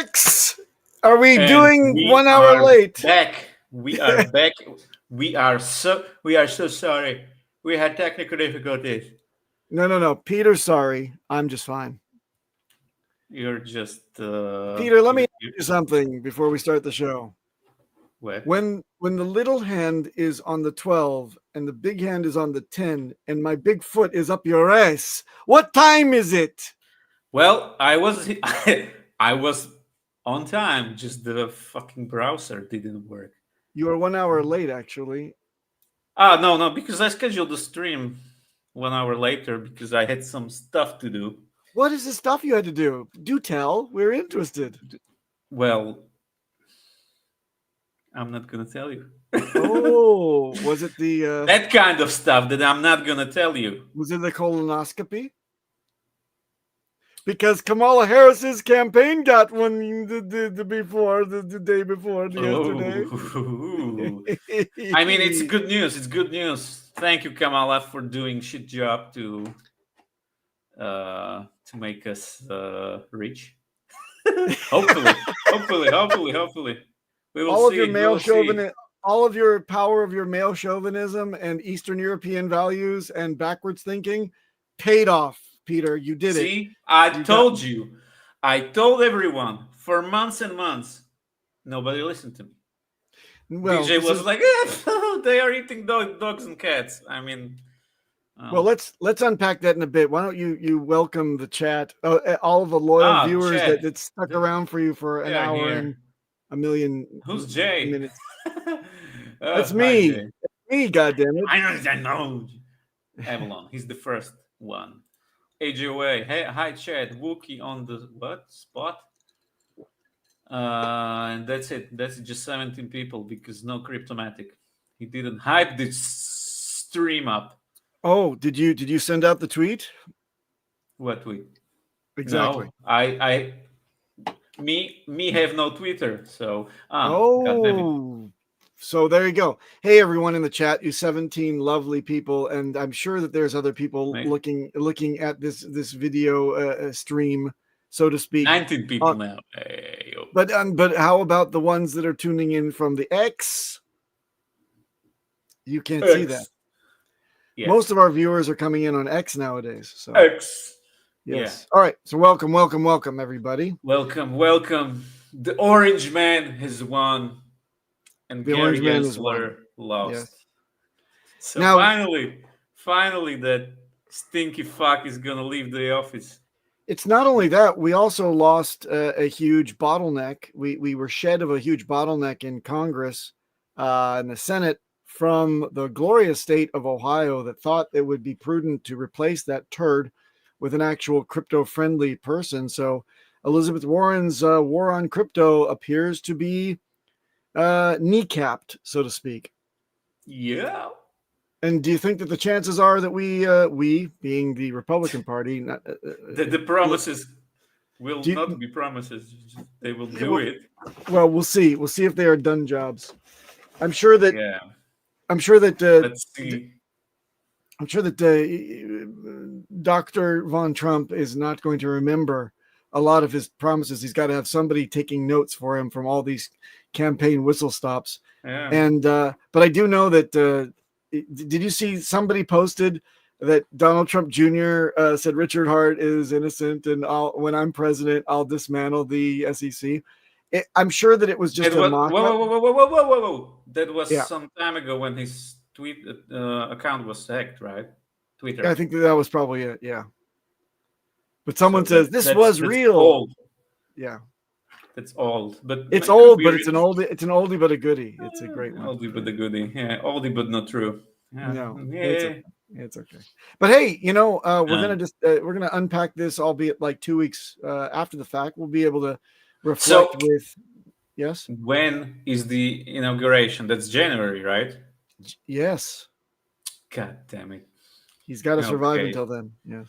X. Are we And doing we 1 hour are late? back. We are back. We are so sorry. We had technical difficulties. No. Peter's sorry. I'm just fine. You're just Peter, let me ask you something before we start the show. what? When the little hand is on the 12 and the big hand is on the 10 and my big foot is up your ass, what time is it? Well, I was I was on time. Just the fucking browser didn't work. You are 1 hour late, actually. No, because I scheduled the stream 1 hour later because I had some stuff to do. What is the stuff you had to do? Do tell. We're interested. Well, I'm not gonna tell you. Oh, was it the That kind of stuff that I'm not gonna tell you. was it the colonoscopy? Because Kamala Harris's campaign got one the day before, yesterday. I mean, it's good news. It's good news. Thank you, Kamala, for doing shit job to make us rich. hopefully. We will all see. of your male chauvinism, all of your power of your male chauvinism and Eastern European values and backwards thinking paid off, Peter. You did it. See, I told you. I told everyone for months and months. Nobody listened to me. Well, DJ was like, they are eating dogs and cats. I mean, well, let's unpack that in a bit. Why don't you welcome the chat, all of the loyal viewers that stuck around for you for an hour and a million. Who's Jay? Minutes. That's me. That's me. Goddammit. I know. Avalon. He's the first one. AJOA. Hey, hi, chat. Wookie on the what spot? And that's it. That's just 17 people because no Cryptomatic. He didn't hype this stream up. Oh, did you send out the tweet? What tweet? Exactly. No, me have no Twitter, so so there you go. Hey everyone in the chat, you 17 lovely people, and I'm sure that there's other people looking at this video stream, so to speak. 19 people now. Hey, but how about the ones that are tuning in from the X? You can't see that. Yes. Most of our viewers are coming in on X nowadays. So X. Yes. Yeah. All right. So welcome, everybody. Welcome. The Orange Man has won, and the Orange Man has lost. Yes. So now, finally, that stinky fuck is gonna leave the office. It's not only that, we also lost a huge bottleneck. We were shed of a huge bottleneck in Congress, in the Senate, from the glorious state of Ohio that thought it would be prudent to replace that turd with an actual crypto-friendly person. So Elizabeth Warren's war on crypto appears to be kneecapped, so to speak. Yeah. And do you think that the chances are that we being the Republican Party, the promises will not be promises; they will do it. Well, we'll see. We'll see if they are done jobs. I'm sure that. Yeah. I'm sure that. Let's see. I'm sure that Dr. Von Trump is not going to remember a lot of his promises. He's got to have somebody taking notes for him from all these campaign whistle stops. Yeah. And but I do know that. Did you see somebody posted that Donald Trump Jr. Said Richard Hart is innocent, and when I'm president, I'll dismantle the SEC. I'm sure that it was just a mock-up. Whoa! That was some time ago when his tweet account was hacked, right? Twitter. Yeah, I think that was probably it. Yeah. But someone says this was real. Old. Yeah. It's old, but it's old, but it's an oldie. It's an oldie, but a goodie. It's a great one. Oldie, but a goodie. Yeah, oldie, but not true. Yeah. No, yeah. It's okay. But hey, we're gonna unpack this, albeit like 2 weeks after the fact. We'll be able to reflect with. Yes. When is the inauguration? That's January, right? Yes. God damn it. He's got to survive until then. Yeah.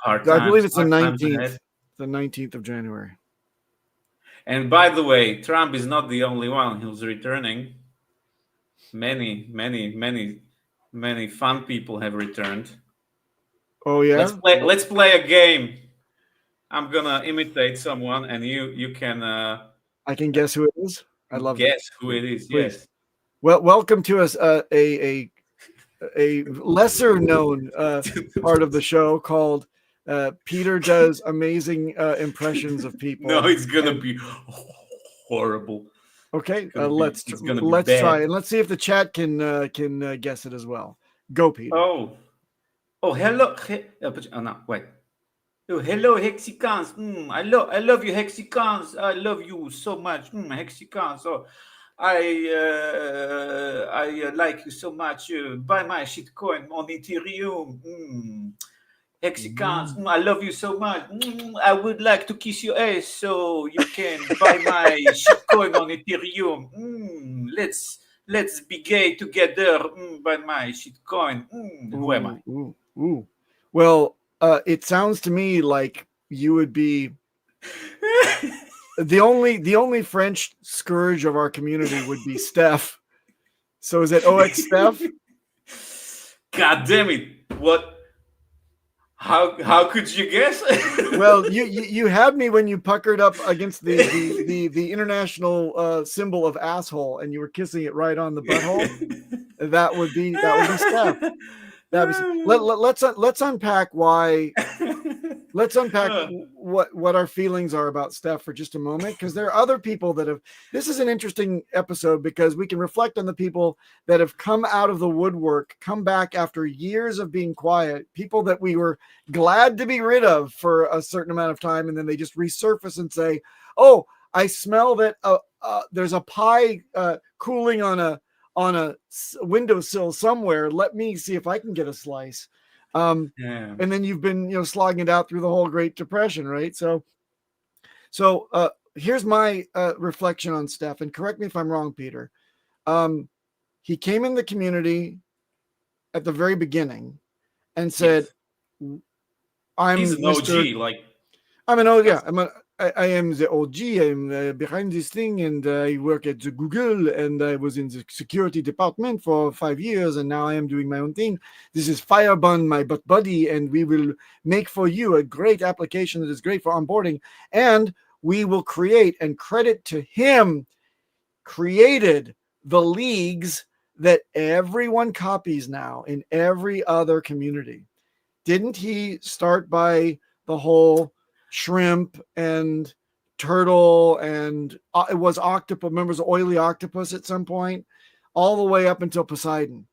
I believe it's the 19th. The 19th of January. And by the way, Trump is not the only one who's returning. Many fun people have returned. Oh yeah. Let's play a game. I'm gonna imitate someone, and you can I can guess who it is. I love guess this. who it is. Please. Yes. Well, welcome to us a lesser known part of the show called Peter does amazing impressions of people. No, it's gonna be horrible. Okay, It's gonna be let's try bad. and let's see if the chat can guess it as well. Go, Peter. Oh, hello. No, wait. Oh, hello, Hexicans. I love you, Hexicans. I love you so much, Hexicans. Oh, I like you so much. Buy my shitcoin on Ethereum. Hexicans, I love you so much. I would like to kiss your ass so you can buy my shitcoin on Ethereum. Let's be gay together. Buy my shitcoin. Who am I? Ooh. Well, it sounds to me like you would be the only French scourge of our community would be Steph. So is it OX Steph? God damn it! What? How could you guess? Well, you had me when you puckered up against the international symbol of asshole, and you were kissing it right on the butthole. That would be Steph. Let's unpack why. Let's unpack what our feelings are about Steph for just a moment, because there are other people that have. This is an interesting episode because we can reflect on the people that have come out of the woodwork, come back after years of being quiet, people that we were glad to be rid of for a certain amount of time, and then they just resurface and say, "Oh, I smell that there's a pie cooling on a windowsill somewhere. Let me see if I can get a slice." And then you've been, slogging it out through the whole Great Depression, right? So here's my reflection on Steph, and correct me if I'm wrong, Peter. He came in the community at the very beginning and said, yes. "I'm He's an OG, I am the OG. I'm behind this thing, and I work at the Google, and I was in the security department for 5 years, and now I am doing my own thing. This is Firebun, my butt buddy, and we will make for you a great application that is great for onboarding, and we will create," and credit to him, created the leagues that everyone copies now in every other community. Didn't he start by the whole shrimp and turtle, and it was octopus, members of oily octopus at some point, all the way up until Poseidon?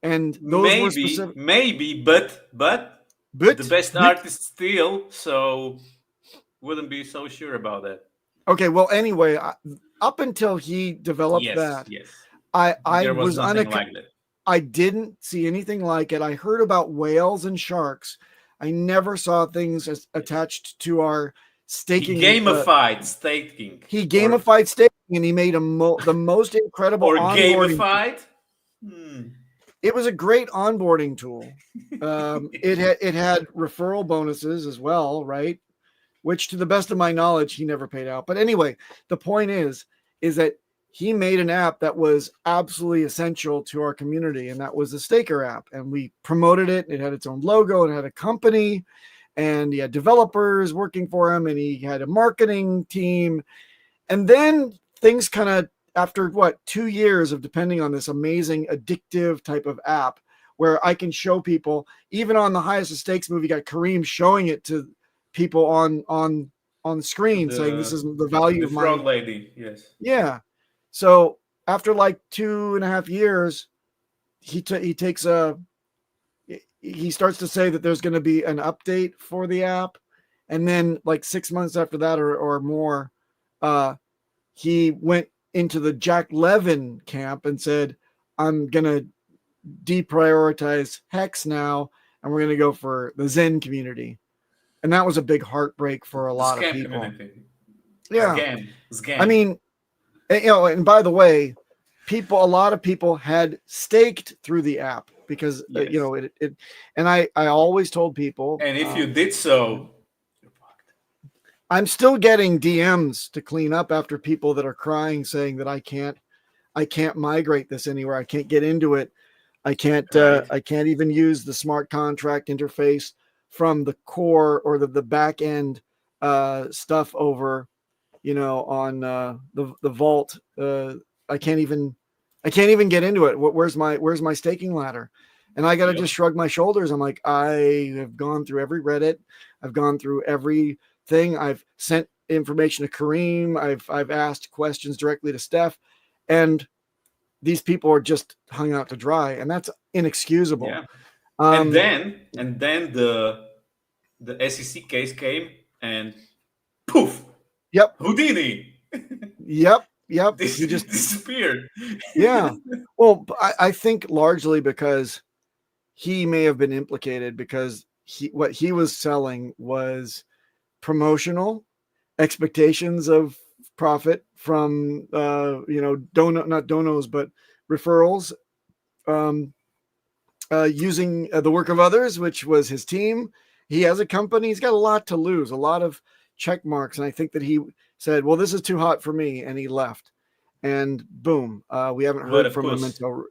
And those were specific. Maybe, but the best artist still, so wouldn't be so sure about that. Okay, well, anyway, up until he developed that, I was nothing like that. I didn't see anything like it. I heard about whales and sharks. I never saw things as attached to our staking. He gamified staking. He gamified staking, and he made the most incredible or onboarding. Gamified. It was a great onboarding tool. It had referral bonuses as well, right? Which, to the best of my knowledge, he never paid out. But anyway, the point is that he made an app that was absolutely essential to our community, and that was the Staker app. And we promoted it. It had its own logo. It had a company, and he had developers working for him, and he had a marketing team. And then things kind of, after 2 years of depending on this amazing addictive type of app, where I can show people, even on the Highest of Stakes movie, got Kareem showing it to people on the screen, saying this is the value of my frog lady. Yes. Yeah. So after 2.5 years, he starts to say that there's going to be an update for the app, and then 6 months after that or more, he went into the Jack Levin camp and said, "I'm going to deprioritize Hex now, and we're going to go for the Zen community." And that was a big heartbreak for a lot of people. Community. Yeah. Scam. I mean, and by the way, a lot of people had staked through the app because, it and I always told people. And if you did so, I'm still getting DMs to clean up after people that are crying, saying that I can't migrate this anywhere. I can't get into it. I can't even use the smart contract interface from the core or the back end stuff over, on the vault. I can't even get into it. Where's my staking ladder? And I got to just shrug my shoulders. I'm like, I have gone through every Reddit. I've gone through everything. I've sent information to Kareem. I've asked questions directly to Steph, and these people are just hung out to dry, and that's inexcusable. Yeah. And then the SEC case came, and poof. Yep. Houdini. Yep. He just disappeared. Yeah. Well, I think largely because he may have been implicated, because what he was selling was promotional expectations of profit from not donos, but referrals, using the work of others, which was his team. He has a company. He's got a lot to lose, a lot of check marks, and I think that he said, well, this is too hot for me, and he left. And boom, we haven't heard from him until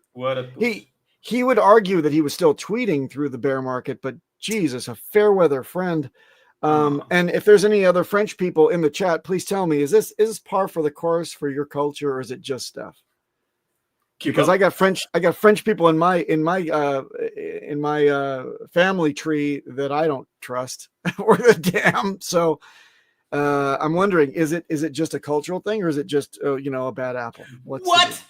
he would argue that he was still tweeting through the bear market, but Jesus, a fair weather friend. And if there's any other French people in the chat, please tell me, is this par for the course for your culture, or is it just stuff? Because I got French people in my family tree that I don't trust or the damn. So I'm wondering, is it just a cultural thing, or is it just a bad apple? What?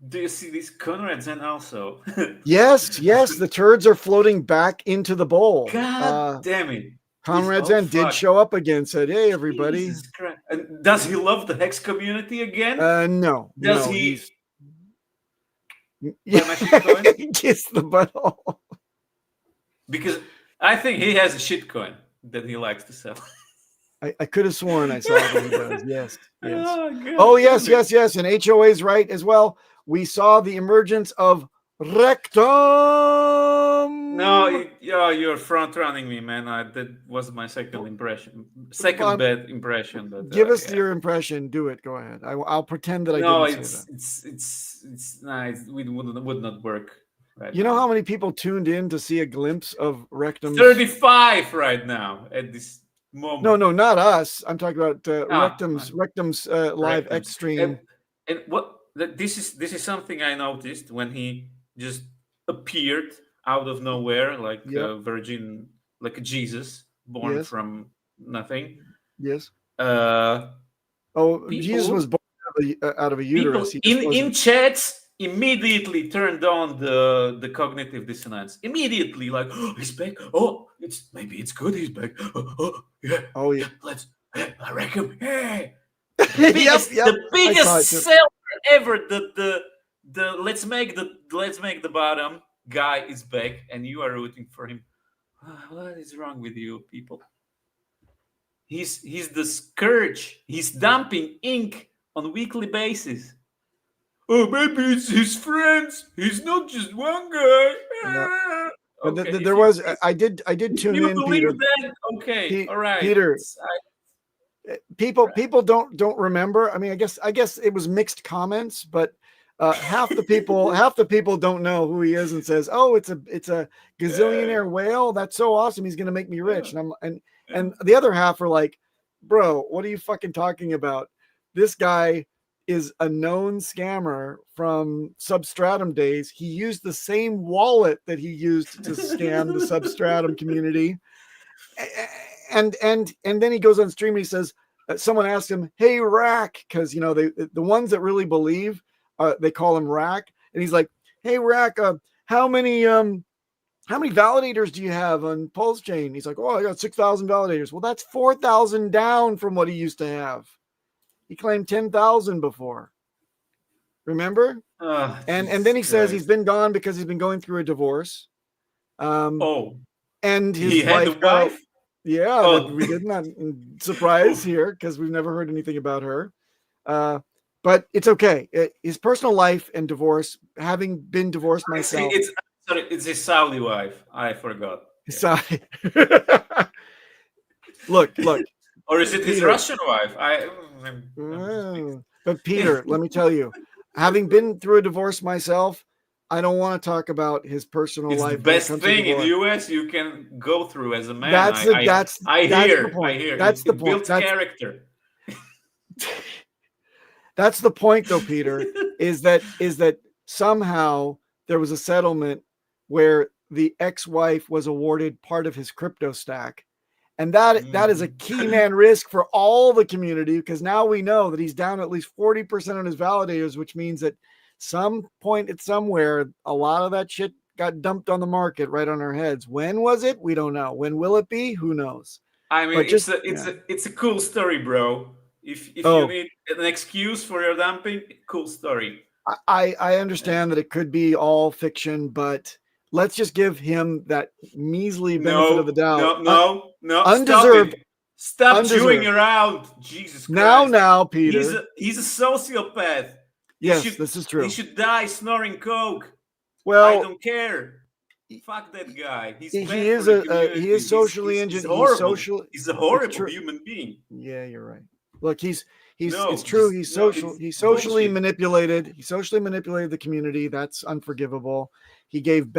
Do you see these Conrad Zen also? Yes, the turds are floating back into the bowl. God damn it. Conrad Zen did show up again, said, hey, everybody. And does he love the Hex community again? No. Does he? Kiss the butthole. Because I think he has a shitcoin that he likes to sell. I could have sworn I saw that he does. Yes. Oh, yes. And HOA is right as well. We saw the emergence of Rectum. No, you're front running me, man. That was my second impression. Bad impression. But, give us your impression. Do it. Go ahead. I'll pretend that I didn't say that. It's nice. It would not work. Right. You know how many people tuned in to see a glimpse of Rectum? 35 right now at this moment. No, not us. I'm talking about Rectum's live X stream. And what this is something I noticed when he just appeared out of nowhere, like a virgin, like a Jesus born from nothing. Yes. Jesus was born out of a uterus. In chats immediately turned on the cognitive dissonance. Immediately, like, oh, he's back. Oh, maybe it's good he's back. Oh yeah. I reckon. Hey. The biggest seller ever. The let's make the bottom guy is back, and you are rooting for him. What is wrong with you people? He's the scourge. He's dumping ink on a weekly basis. Oh, maybe it's his friends. He's not just one guy. No. Okay, there was. I did tune in. You believe that? Okay, all right, Peter. People don't remember. I mean, I guess it was mixed comments, but half the people don't know who he is and says, "Oh, it's a gazillionaire whale. That's so awesome. He's going to make me rich." And the other half are like, "Bro, what are you fucking talking about? This guy is a known scammer from Substratum days. He used the same wallet that he used to scam the Substratum community." And then he goes on stream and he says, someone asked him, "Hey, Rack," because the ones that really believe, they call him Rack, and he's like, "Hey, Rack, how many validators do you have on Pulsechain?" He's like, "Oh, I got 6,000 validators." Well, that's 4,000 down from what he used to have. He claimed 10,000 before. Remember? And then he says he's been gone because he's been going through a divorce. And his wife. We did not surprise here because we've never heard anything about her. But it's okay. His personal life and divorce, having been divorced myself. It's his Saudi wife. I forgot. Saudi. Look. Or is it his Russian wife? But Peter, let me tell you, having been through a divorce myself, I don't want to talk about his personal It's the life when it best comes to thing in the divorce. US you can go through as a man. That's the point. I hear. That's the It point. builds character. That's the point, though, Peter. is that somehow there was a settlement where the ex-wife was awarded part of his crypto stack, and that is a key man risk for all the community, because now we know that he's down at least 40% on his validators, which means that some point at somewhere a lot of that shit got dumped on the market right on our heads. When was it? We don't know. When will it be? Who knows? I mean, it's a cool story, bro. If you need an excuse for your dumping, cool story. I understand that it could be all fiction, but let's just give him that measly benefit of the doubt. No. Undeserved. Stop chewing around. Jesus Christ. Now, Peter. He's a sociopath. Yes, this is true. He should die snorring coke. Well, I don't care. Fuck that guy. He is socially injured. He's a horrible human being. Yeah, you're right. Look, it's true. He's socially manipulated. He socially manipulated the community. That's unforgivable. He gave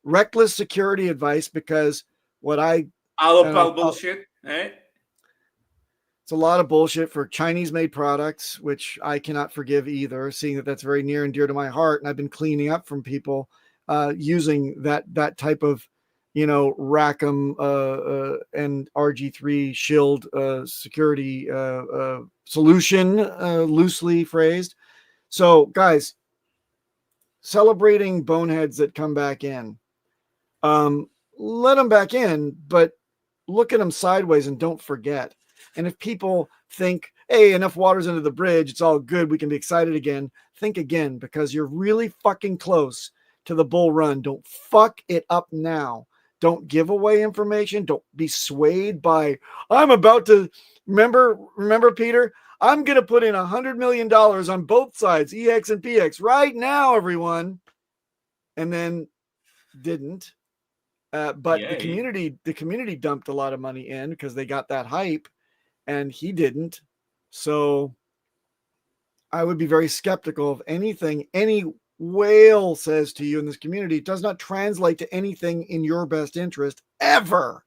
reckless security advice, because bullshit, eh? It's a lot of bullshit for Chinese-made products, which I cannot forgive either, seeing that that's very near and dear to my heart. And I've been cleaning up from people using that type of, Rackham and RG3 shield security solution, loosely phrased. So, guys, celebrating boneheads that come back in. Let them back in, but look at them sideways and don't forget. And if people think, hey, enough water's under the bridge, it's all good, we can be excited again, think again, because you're really fucking close to the bull run. Don't fuck it up now. Don't give away information. Don't be swayed by, I'm about to, remember, Peter, I'm going to put in $100 million on both sides, EX and PX, right now, everyone. And then didn't. But Yay. the community dumped a lot of money in because they got that hype, and he didn't. So I would be very skeptical of anything any whale says to you in this community. It does not translate to anything in your best interest ever.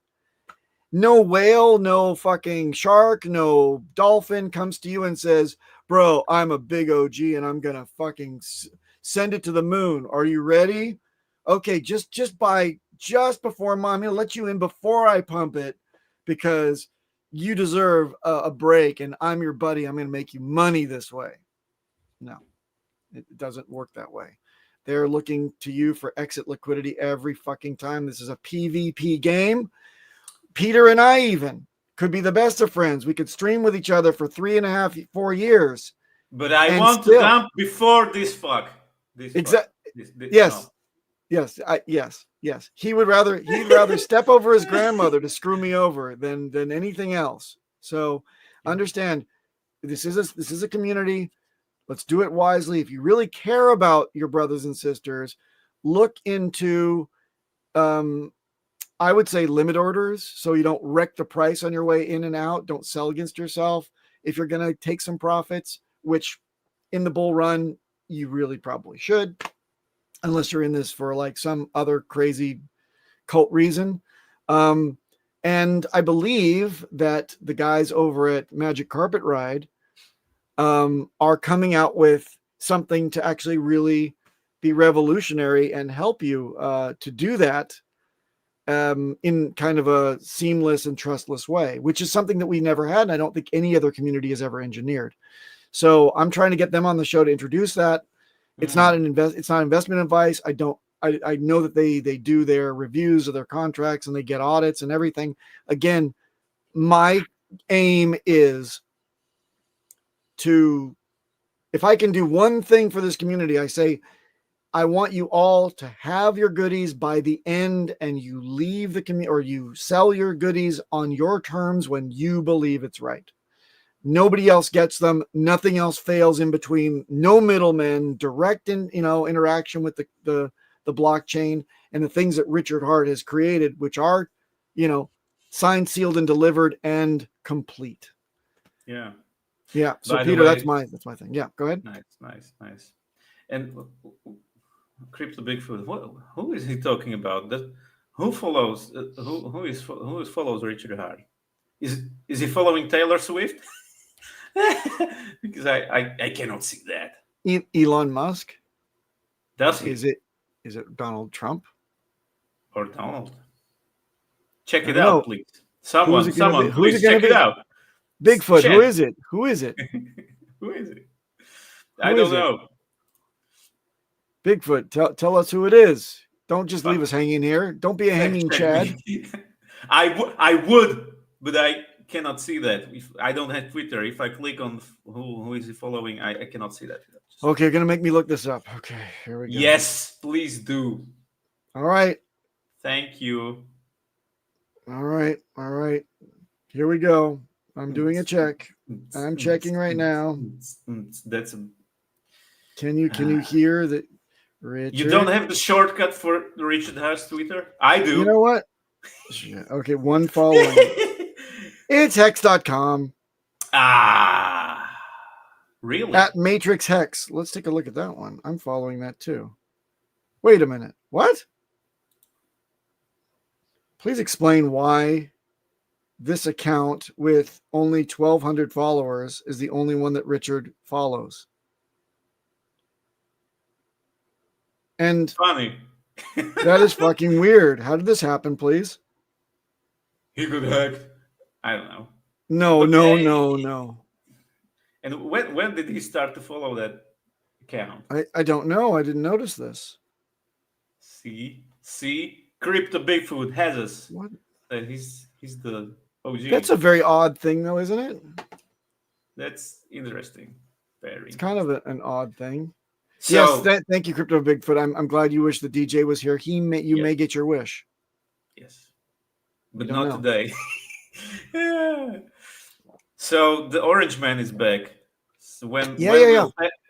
No whale, no fucking shark, no dolphin comes to you and says, bro, I'm a big OG and I'm going to fucking send it to the moon. Are you ready? Okay, just before I'm going to let you in before I pump it, because you deserve a break and I'm your buddy. I'm going to make you money this way. No, it doesn't work that way. They're looking to you for exit liquidity every fucking time. This is a PvP game. Peter and I even could be the best of friends. We could stream with each other for 3.5, 4 years. But I want to dump before this fuck. Exactly. Yes. No. Yes. He'd rather step over his grandmother to screw me over than anything else. So understand, this is a community. Let's do it wisely. If you really care about your brothers and sisters, look into, I would say, limit orders, so you don't wreck the price on your way in and out. Don't sell against yourself. If you're going to take some profits, which in the bull run, you really probably should, unless you're in this for like some other crazy cult reason. And I believe that the guys over at Magic Carpet Ride are coming out with something to actually really be revolutionary and help you to do that in kind of a seamless and trustless way, which is something that we never had. And I don't think any other community has ever engineered. So I'm trying to get them on the show to introduce that. It's not investment advice. I know that they do their reviews of their contracts and they get audits and everything. Again, my aim is to, if I can do one thing for this community, I say, I want you all to have your goodies by the end, and you leave the community, or you sell your goodies on your terms when you believe it's right. Nobody else gets them. Nothing else fails in between. No middlemen. Direct interaction with the blockchain and the things that Richard Hart has created, which are, signed, sealed, and delivered and complete. Yeah. Yeah. So Peter, that's my thing. Yeah. Go ahead. Nice. And Crypto Bigfoot. Who is he talking about? Who follows? Who is follows Richard Hart? Is he following Taylor Swift? Because I cannot see that. Elon Musk? Does he? Is it Donald Trump Or Donald? Check I it don't out, know. please. Who's it gonna be? Who's it Please gonna check it be? out. Bigfoot. Chat. Who is it? Who is it? Who is it? Who I is don't it? know. Bigfoot. Tell us who it is. Don't just leave Fuck. us hanging here. Don't be a Fact hanging check Chad. me. I would, but I cannot see that. If I don't have Twitter, if I click on who is he following, I cannot see that. Okay, you're gonna make me look this up. Okay, here we go. Yes, please do. All right. Thank you. All right. Here we go. I'm doing a check. I'm checking right now. That's Can you hear that? Richard? You don't have the shortcut for Richard Hart's Twitter? I do. You know what? Okay, one following. It's hex.com. Really? At Matrix Hex. Let's take a look at that one. I'm following that too. Wait a minute. What? Please explain why this account with only 1,200 followers is the only one that Richard follows. And funny. That is fucking weird. How did this happen, please? He got hacked. I don't know. No. And when did he start to follow that account? I don't know. I didn't notice this. See, Crypto Bigfoot has us. What? He's the OG. That's a very odd thing, though, isn't it? That's interesting. Very. It's kind of an odd thing. So, yes, thank you, Crypto Bigfoot. I'm glad you wish the DJ was here. You may get your wish. Yes, but not today. So the Orange Man is back. So when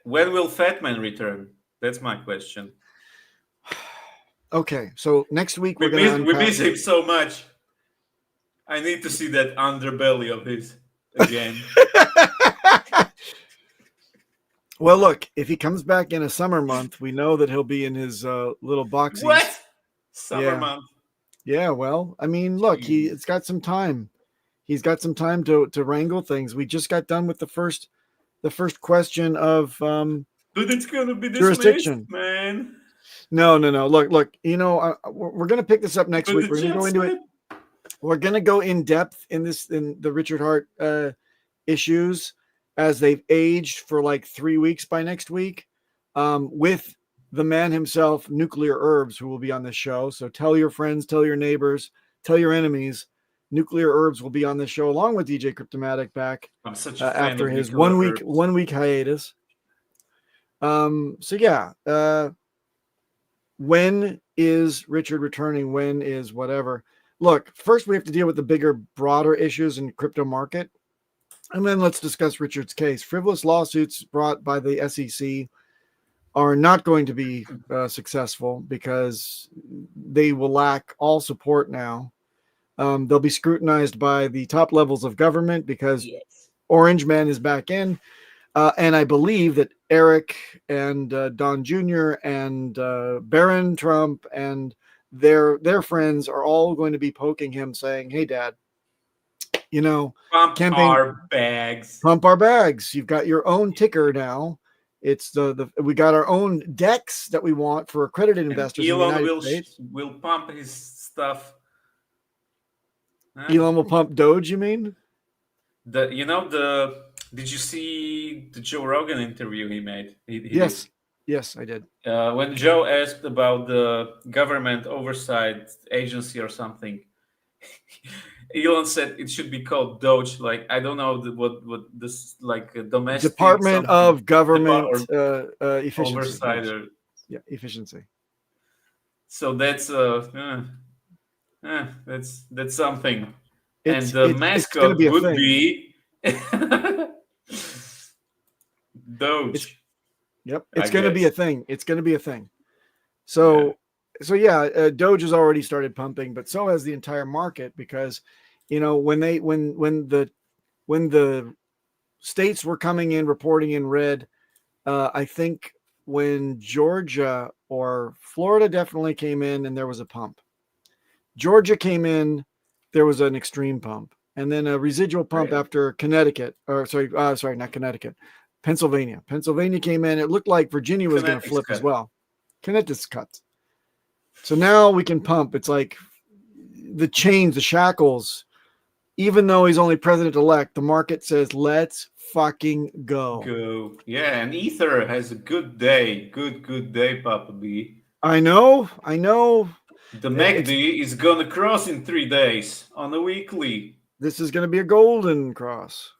will Fat Man return? That's my question. Okay, so next week we miss him so much. I need to see that underbelly of his again. Well, look, if he comes back in a summer month, we know that he'll be in his little boxies. What? Summer month? Yeah, well, I mean, look, it's got some time. He's got some time to wrangle things. We just got done with the first question of but it's gonna be jurisdiction, man. No. Look. You know, we're gonna pick this up next week. We're gonna go into it. We're gonna go in depth in the Richard Hart issues as they've aged for like 3 weeks by next week, with the man himself, Nuclear Herbs, who will be on this show. So tell your friends, tell your neighbors, tell your enemies. Nuclear Herbs will be on this show along with DJ Cryptomatic back after his 1 week hiatus. So yeah, when is Richard returning? When is whatever? Look, first we have to deal with the bigger, broader issues in crypto market, and then let's discuss Richard's case. Frivolous lawsuits brought by the SEC are not going to be successful because they will lack all support now. They'll be scrutinized by the top levels of government because Orange Man is back in. And I believe that Eric and Don Jr. and Barron Trump and their friends are all going to be poking him saying, hey, Dad, you know, pump our bags. You've got your own ticker now. It's we got our own DEX that we want for accredited investors in the United States. Will pump his stuff. Elon will pump Doge, you mean? Did you see the Joe Rogan interview he made? Yes, I did. When Joe asked about the government oversight agency or something, Elon said it should be called Doge. Like, I don't know what this, like, domestic Department of Government Efficiency. Oversight. Efficiency. So that's that's something. And the mascot would be Doge. It's going to be a thing. It's going to be a thing. So Doge has already started pumping, but so has the entire market because, you know, when the states were coming in reporting in red, I think when Georgia or Florida definitely came in and there was a pump. Georgia came in, there was an extreme pump, and then a residual pump after Connecticut, or sorry, not Connecticut, Pennsylvania. Pennsylvania came in. It looked like Virginia was going to flip as well. Connecticut's cut. So now we can pump. It's like the chains, the shackles. Even though he's only president-elect, the market says, let's fucking go. Go. Yeah, and Ether has a good day. Good day, Papa B. I know. The MACD is going to cross in 3 days on a weekly. This is going to be a golden cross.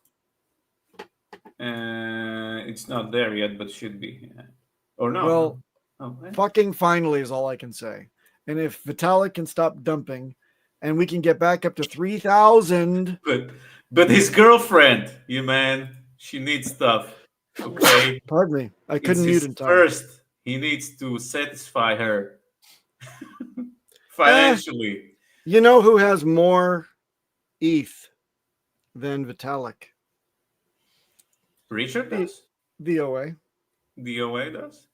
It's not there yet, but should be. Yeah. Or no? Well, no. Fucking finally is all I can say. And if Vitalik can stop dumping and we can get back up to 3,000. But his girlfriend, she needs stuff. Okay. Pardon me. I couldn't mute in time. First, he needs to satisfy her financially. You know who has more ETH than Vitalik? Richard does? The OA. The OA does?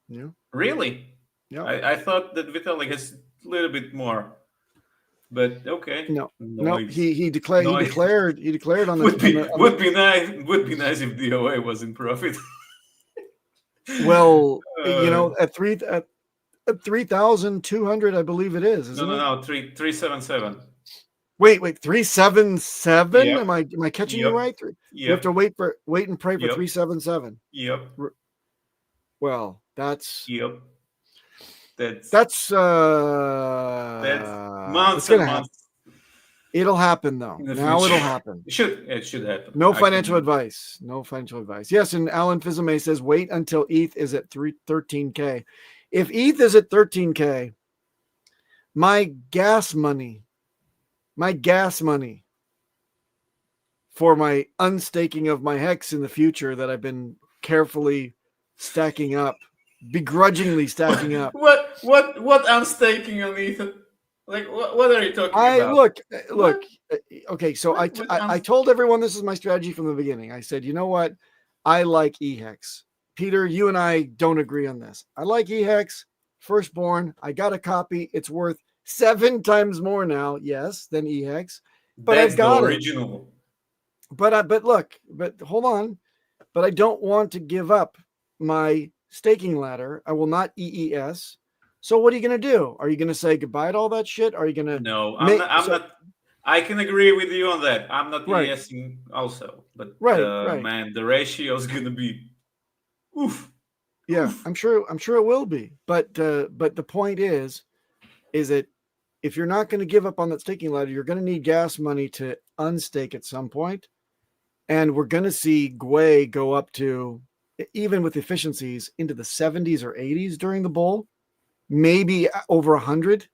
Yeah. Really? Yeah. I thought that Vitalik has a little bit more. But okay. No, he declared on the would be nice if the OA was in profit. Well, at 3,200, I believe it is. Isn't no, 377. Wait, 377? Yep. Am I catching you right? Yep. You have to wait and pray for 377. Yep. Well, that's months and months. It'll happen though. Now it'll happen. It should happen. No financial advice. Yes, and Alan Fizame says wait until ETH is at 13K. If ETH is at 13K, my gas money for my unstaking of my HEX in the future that I've been carefully stacking up, begrudgingly stacking up. What unstaking on ETH? Like what are you talking about? Look. Okay, so I told everyone this is my strategy from the beginning. I said, you know what? I like EHEX. Peter, you and I don't agree on this. I like EHEX. Firstborn. I got a copy. It's worth 7 times more now, yes, than EHEX. But That's I've got the original. But hold on. But I don't want to give up my staking ladder. I will not EES. So what are you going to do? Are you going to say goodbye to all that shit? Are you going to? No, I'm not. I can agree with you on that. I'm not EESing also, but man, the ratio is going to be oof. Yeah, oof. I'm sure it will be. But the point is that if you're not going to give up on that staking ladder, you're going to need gas money to unstake at some point. And we're going to see Gwei go up to, even with efficiencies, into the 70s or 80s during the bull, maybe over 100,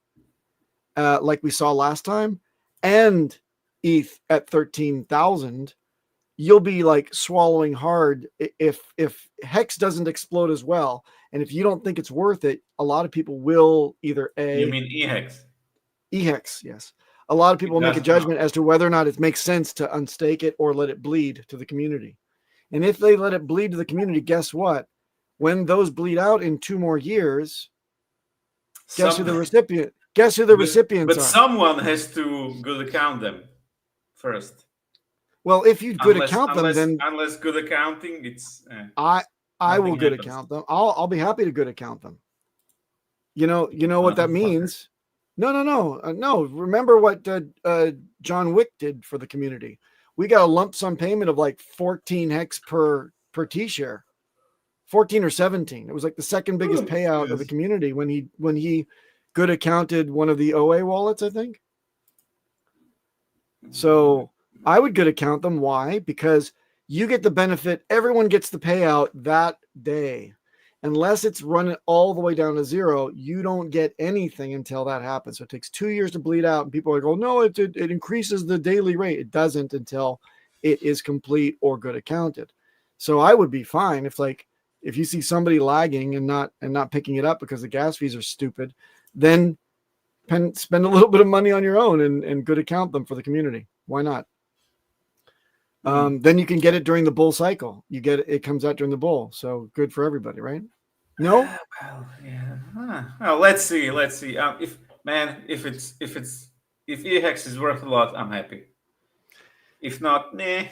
like we saw last time, and ETH at 13,000. You'll be like swallowing hard if HEX doesn't explode as well. And if you don't think it's worth it, a lot of people will either You mean EHEX? EHEX, yes. A lot of people make a judgment as to whether or not it makes sense to unstake it or let it bleed to the community. And if they let it bleed to the community, guess what? When those bleed out in 2 more years, guess who the recipients but are. Someone has to good account them first. Well, if you good account them, then unless good accounting, it's I will good account them. I'll be happy to good account them. You know what that means. No. Remember what John Wick did for the community. We got a lump sum payment of like 14 HEX per T-share, 14 or 17. It was like the second biggest payout of the community when he good accounted one of the OA wallets, I think. So I would good account them. Why? Because you get the benefit. Everyone gets the payout that day. Unless it's run all the way down to 0, you don't get anything until that happens. So it takes 2 years to bleed out. And people are like, oh, no, it increases the daily rate. It doesn't until it is complete or good accounted. So I would be fine if you see somebody lagging and not picking it up because the gas fees are stupid, then spend a little bit of money on your own and good account them for the community. Why not? Then you can get it during the bull cycle. It comes out during the bull. So good for everybody, right? No, Well, yeah. Well, let's see. Let's see. If man, if EHEX is worth a lot, I'm happy. If not, nah,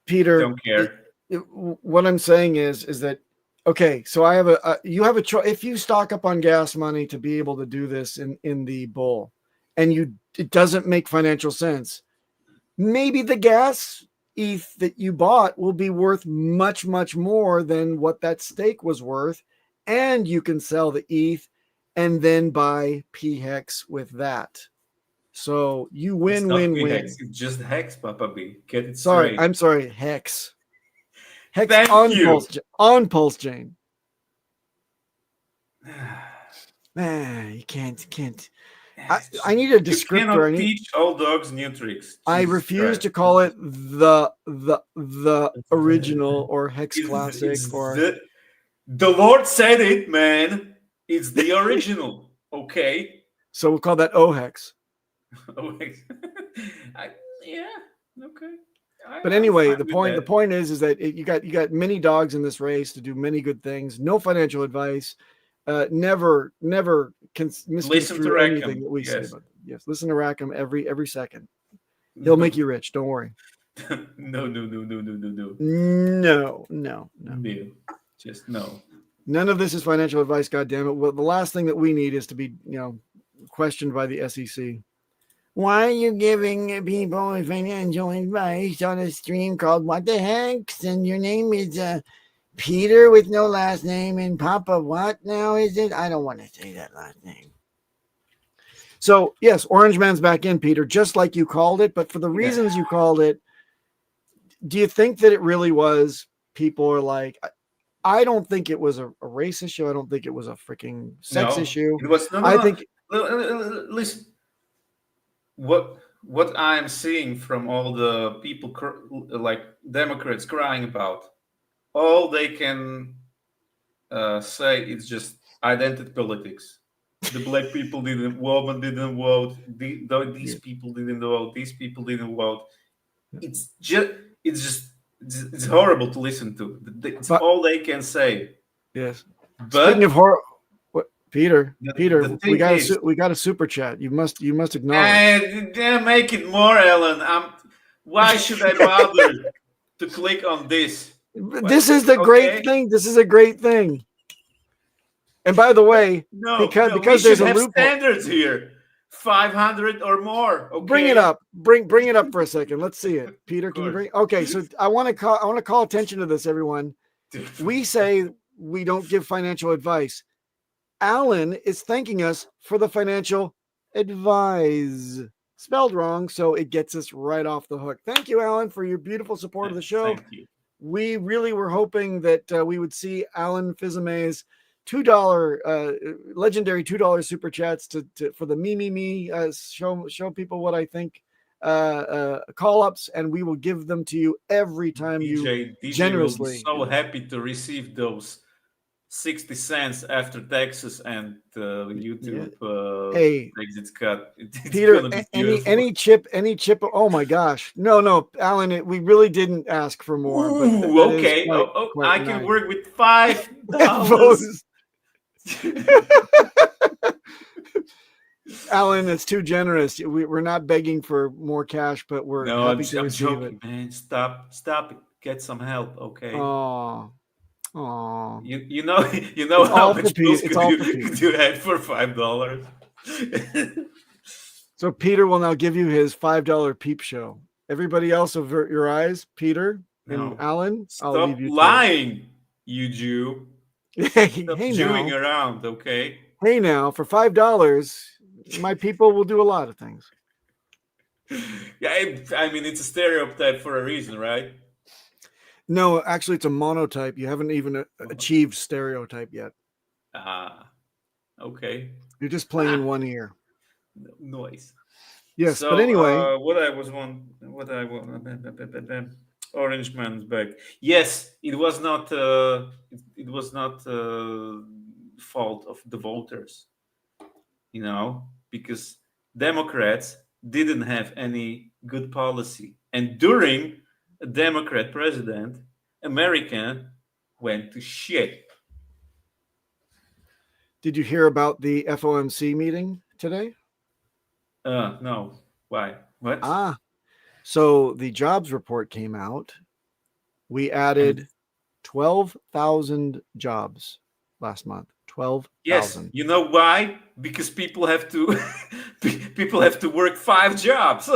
Peter. don't care. What I'm saying is that okay? So I have you have a choice. If you stock up on gas money to be able to do this in the bull, and it doesn't make financial sense, maybe the gas ETH that you bought will be worth much more than what that stake was worth, and you can sell the ETH and then buy PHEX with that. So you It's win, not win, PHEX. win. It's just Hex, Papa B. Get it Sorry, straight. I'm sorry, Hex. Hex Thank you. On Pulsechain. Man, you can't. I need a You descriptor. cannot teach old dogs new tricks. I Jesus refuse Christ. to call it the original or Hex Classic It's or the Lord said it, man. It's the original. Okay. so we'll call that OHEX. Oh, I, yeah. Okay. But I'm anyway, fine the with point that. is that you got many dogs in this race to do many good things. No financial advice. Never Listen to misconstrue anything Rackham. that we say Yes. about them. Yes, listen to Rackham every second. He'll make you rich. Don't worry. No. No. Just no. None of this is financial advice. God damn it! Well, the last thing that we need is to be questioned by the SEC. Why are you giving people financial advice on a stream called What the Hex? And your name is Peter with no last name and Papa what now is it? I don't want to say that last name. So, yes, Orange Man's back in, Peter, just like you called it. But for the reasons you called it, do you think that it really was people are like, I don't think it was a race issue. I don't think it was a freaking sex No. issue. It was I no. think Listen. What I'm seeing from all the people like Democrats crying about, all they can say it's just identity politics. The black people didn't, woman didn't vote. These people didn't vote. These people didn't vote. It's just, it's just, it's horrible to listen to. It's but all they can say. yes. Speaking of But horror, what, Peter, the thing is, we got a super chat. You must acknowledge. make it more, Ellen. Why should I bother to click on this? This is the great Okay. thing. This is a great thing. And by the way, No, we because should there's a have loophole. standards here. 500 or more. Okay. Bring it up. Bring it up for a second. Let's see it. Peter, can you bring? Okay, so I want to call attention to this, everyone. We say we don't give financial advice. Alan is thanking us for the financial advice. Spelled wrong, so it gets us right off the hook. Thank you, Alan, for your beautiful support of the show. Thank you. We really were hoping that we would see Alan Fizame's $2 legendary $2 super chats for the me show people what I think call ups, and we will give them to you every time DJ generously. will be so happy to receive those 60 cents after taxes and YouTube exit cut. It's Peter, gonna be beautiful. any chip. Oh my gosh, no, Alan, we really didn't ask for more. Ooh, but okay, quite I nice. can work with $5. Alan, it's too generous. We're not begging for more cash, but we're happy to receive joking, it. Man, stop it. Get some help, okay? Oh. You know how much bills could you have for $5? So Peter will now give you his $5 peep show. Everybody else, avert your eyes. Peter and Alan, I'll leave you lying, you Jew. Hey Jewing around, okay? Hey now, for $5, my people will do a lot of things. Yeah, I mean, it's a stereotype for a reason, right? No, actually, it's a monotype. You haven't even achieved stereotype yet. Okay. You're just playing in one ear. Noise. Yes, so, but anyway, Orange Man's back. Yes, it was not. It was not fault of the voters. Because Democrats didn't have any good policy, and during a Democrat president, America went to shit. Did you hear about the FOMC meeting today? No. Why? What? Ah, so the jobs report came out. We And added 12,000 jobs last month. yes, 12,000. you know why? Because people have to people have to work 5 jobs.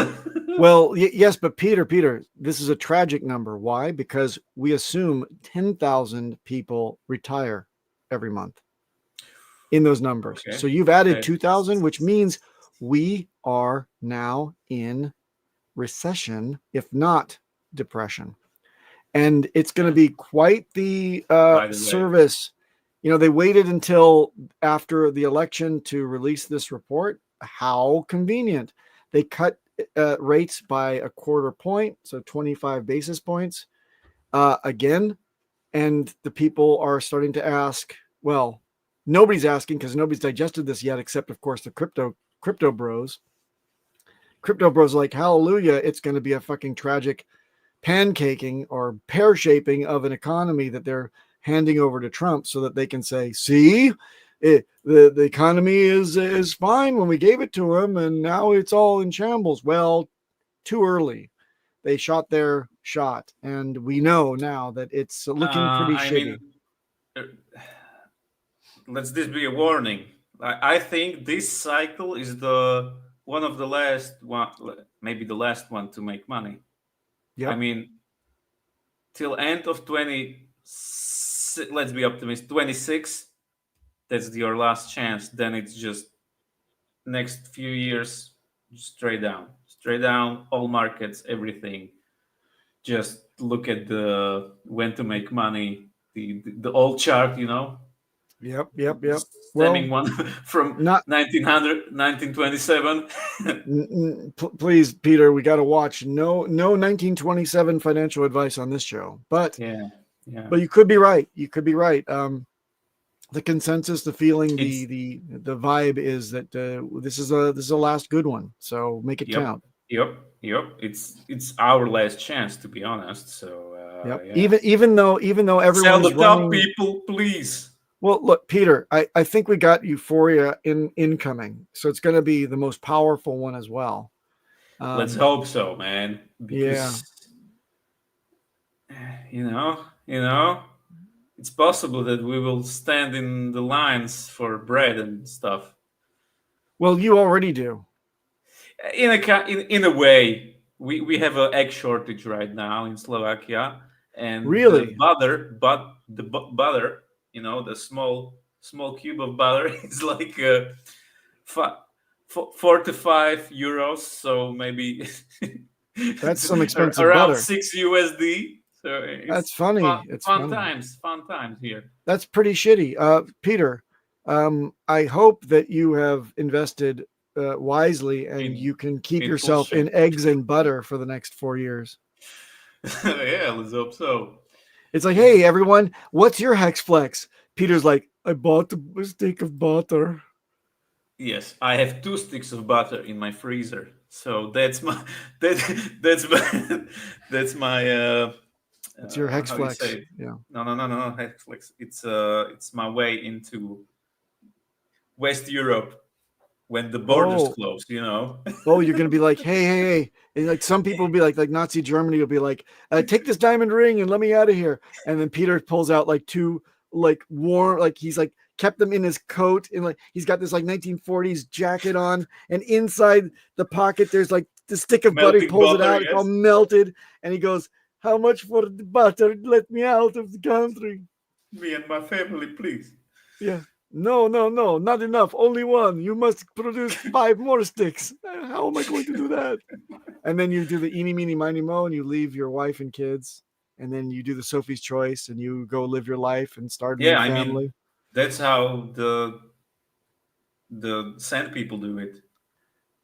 Well, yes, but Peter, this is a tragic number. Why? Because we assume 10,000 people retire every month in those numbers. Okay. So you've added That's 2,000, which means we are now in recession, if not depression. And it's going to be quite the by the way. service. You know, they waited until after the election to release this report. How convenient. They cut rates by a quarter point, so 25 basis points again. And the people are starting to ask, well, nobody's asking because nobody's digested this yet, except, of course, the crypto bros. Crypto bros are like, hallelujah, it's going to be a fucking tragic pancaking or pear shaping of an economy that they're handing over to Trump so that they can say, see, the economy is fine when we gave it to him and now it's all in shambles. Well, too early. They shot their shot, and we know now that it's looking pretty I mean, shitty. uh, let's this be a warning. I think this cycle is the one of the last one, maybe the last one to make money. I Yep. mean, till end of 20, let's be optimistic, 26, that's your last chance. Then it's just next few years straight down, all markets, everything. Just look at the when to make money, the old chart, Yep. stemming Well, one from not 1900, 1927. please, Peter, we got to watch. No 1927 financial advice on this show. But Yeah. you could be right. You could be right. The consensus, the feeling, It's the vibe is that this is a last good one. So make it Yep, count. yep, yep. It's our last chance, to be honest. So Yep. yeah, Even though sell everyone's the top running. people, please. Well, look, Peter, I think we got Euphoria incoming, so it's going to be the most powerful one as well. Let's hope so, man. Yeah. Because you know, it's possible that we will stand in the lines for bread and stuff. Well, you already do. In a way, we have an egg shortage right now in Slovakia, and the Really? butter, the small cube of butter is like 4 to 5 euros, so maybe That's it's some expensive around butter. 6 USD. So That's it's funny. It's funny. fun times here. That's pretty shitty. Peter, I hope that you have invested wisely and in you can keep in yourself Pulsechain. in eggs and butter for the next 4 years. Yeah, let's hope so. It's like, hey, everyone, what's your hex flex? Peter's like, I bought a stick of butter. Yes, I have 2 sticks of butter in my freezer, so that's my that's my that's my It's your hex how do you say flex. it? Yeah. No, Netflix. It's my way into West Europe when the borders Oh, close. you're gonna be like, hey. And like some people will be like Nazi Germany will be like, take this diamond ring and let me out of here. And then Peter pulls out like two like warm, like he's like kept them in his coat and like he's got this like 1940s jacket on, and inside the pocket there's like the stick of butter. He Melting pulls it butter, out, it's all yes. melted, and he goes, how much for the butter? Let me out of the country. Me and my family, please. Yeah. No, not enough. Only one. You must produce 5 more sticks. How am I going to do that? And then you do the eeny, meeny, miny, mo, and you leave your wife and kids. And then you do the Sophie's Choice and you go live your life and start a new Yeah, I mean family. that's how the Sand people do it.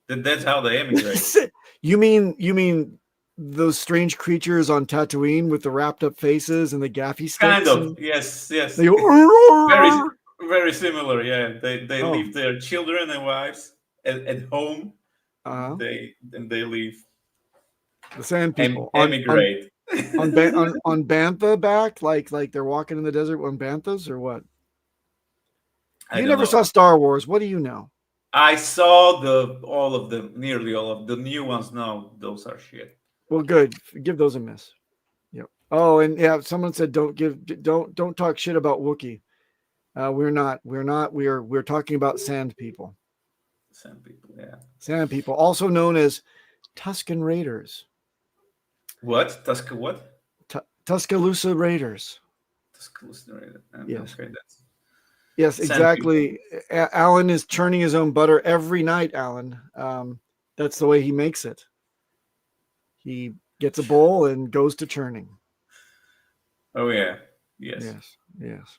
That's how they emigrate. you mean those strange creatures on Tatooine with the wrapped up faces and the gaffy Kind sticks? of, And yes, they yes. Very, go, very similar. Yeah, they oh, leave their children and wives at home. uh, They leave the sand people on emigrate. on Bantha back, like they're walking in the desert on Banthas or what? I You don't never know. saw Star Wars. What do you know? I saw all of them, nearly all of the new ones. No, those are shit. Well, good. Give those a miss. Yep. Oh, and yeah, someone said don't talk shit about Wookiee. We're not. We're talking about sand people. Some people, yeah. Sand people, also known as Tuscan Raiders. What? What? Tuscaloosa Raiders. Tuscaloosa. Yes. Okay, that's Yes, sand exactly. Alan is churning his own butter every night, Alan. That's the way he makes it. He gets a bowl and goes to churning. Oh yeah. Yes. Yes. Yes.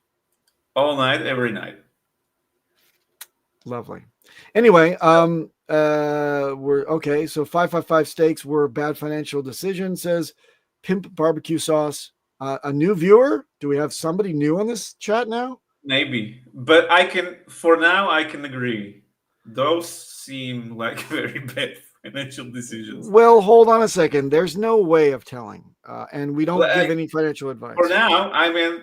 All night, every night. Lovely. Anyway, we're okay. So 555 steaks were bad financial decision, says Pimp Barbecue Sauce. A new viewer? Do we have somebody new on this chat now? Maybe, but for now I can agree. Those seem like very bad financial decisions. Well, hold on a second. There's no way of telling, and we don't Like, give any financial advice. For now, I mean,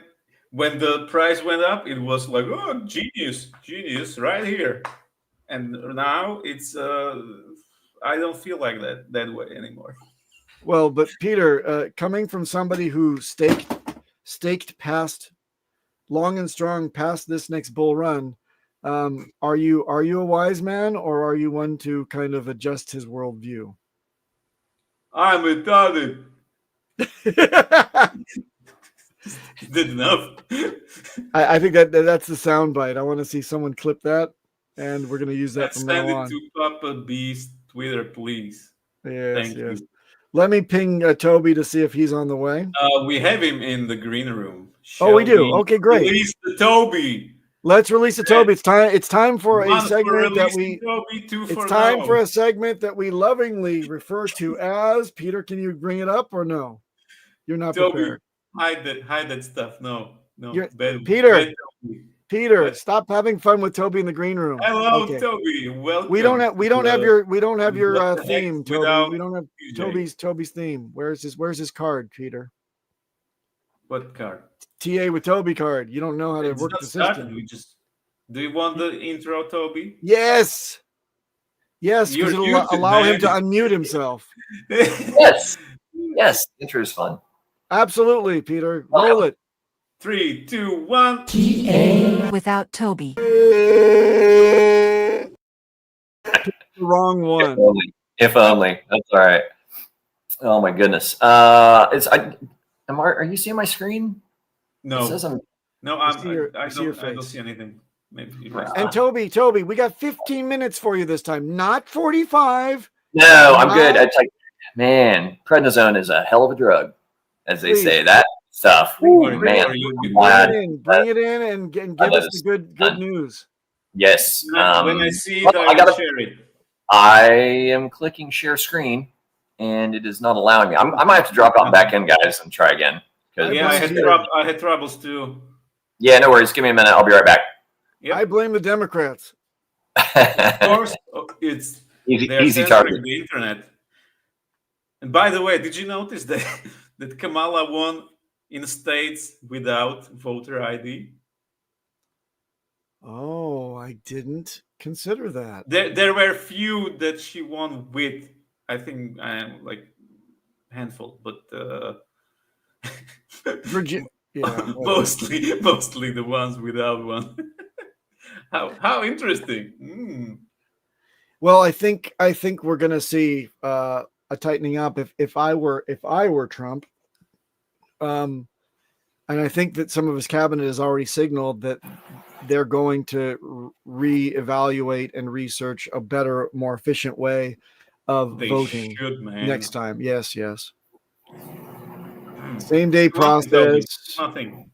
when the price went up, it was like, oh, genius, right here. And now it's, I don't feel like that way anymore. Well, but Peter, coming from somebody who staked past long and strong past this next bull run, are you a wise man, or are you one to kind of adjust his worldview? I'm retarded. Did enough. I think that's the sound bite. I want to see someone clip that, and we're going to use that from now on. Send it to Papa B's Twitter, please. Yes, Thank yes. you. Let me ping Toby to see if he's on the way. We have him in the green room. Oh, we do. Okay, great. Release the Toby. Let's release the Toby. It's time for a segment that we. Toby, it's time for a segment that we lovingly refer to as. Peter, can you bring it up or no? You're not Toby, prepared. Hide that stuff. No. Peter, what? Stop having fun with Toby in the green room. Hello, okay. Toby. Welcome. We don't have your theme, Toby. We don't have Toby's theme. Where's his card, Peter? What card? TA with Toby card. You don't know how to work the system. Do you want the intro, Toby? Yes. Yes, because it'll allow him to unmute himself. Yes. Yes. Intro is fun. Absolutely, Peter. Roll it. 3, 2, 1. TA without Toby. Wrong one. If only. That's all right. Oh my goodness. Are you seeing my screen? No. It says I don't see anything. Maybe and Toby, we got 15 minutes for you this time, not 45. No, I'm good. It's like, man, prednisone is a hell of a drug, as they say. That stuff. Bring it in and give us the good news. Yes. When I see it, I will share it. I am clicking share screen, and it is not allowing me. I might have to drop out back in, guys, and try again. Yeah, I had troubles too. Yeah, no worries. Give me a minute. I'll be right back. Yep. I blame the Democrats. Of course, it's easy target. The internet. And by the way, did you notice that Kamala won in states without voter ID? Oh, I didn't consider that. There were few that she won with. I think like handful, but Virginia. Yeah, mostly the ones without one. How interesting. Well, I think we're gonna see a tightening up if I were Trump. And I think that some of his cabinet has already signaled that they're going to reevaluate and research a better, more efficient way of voting next time. Yes. Same day process. Nothing.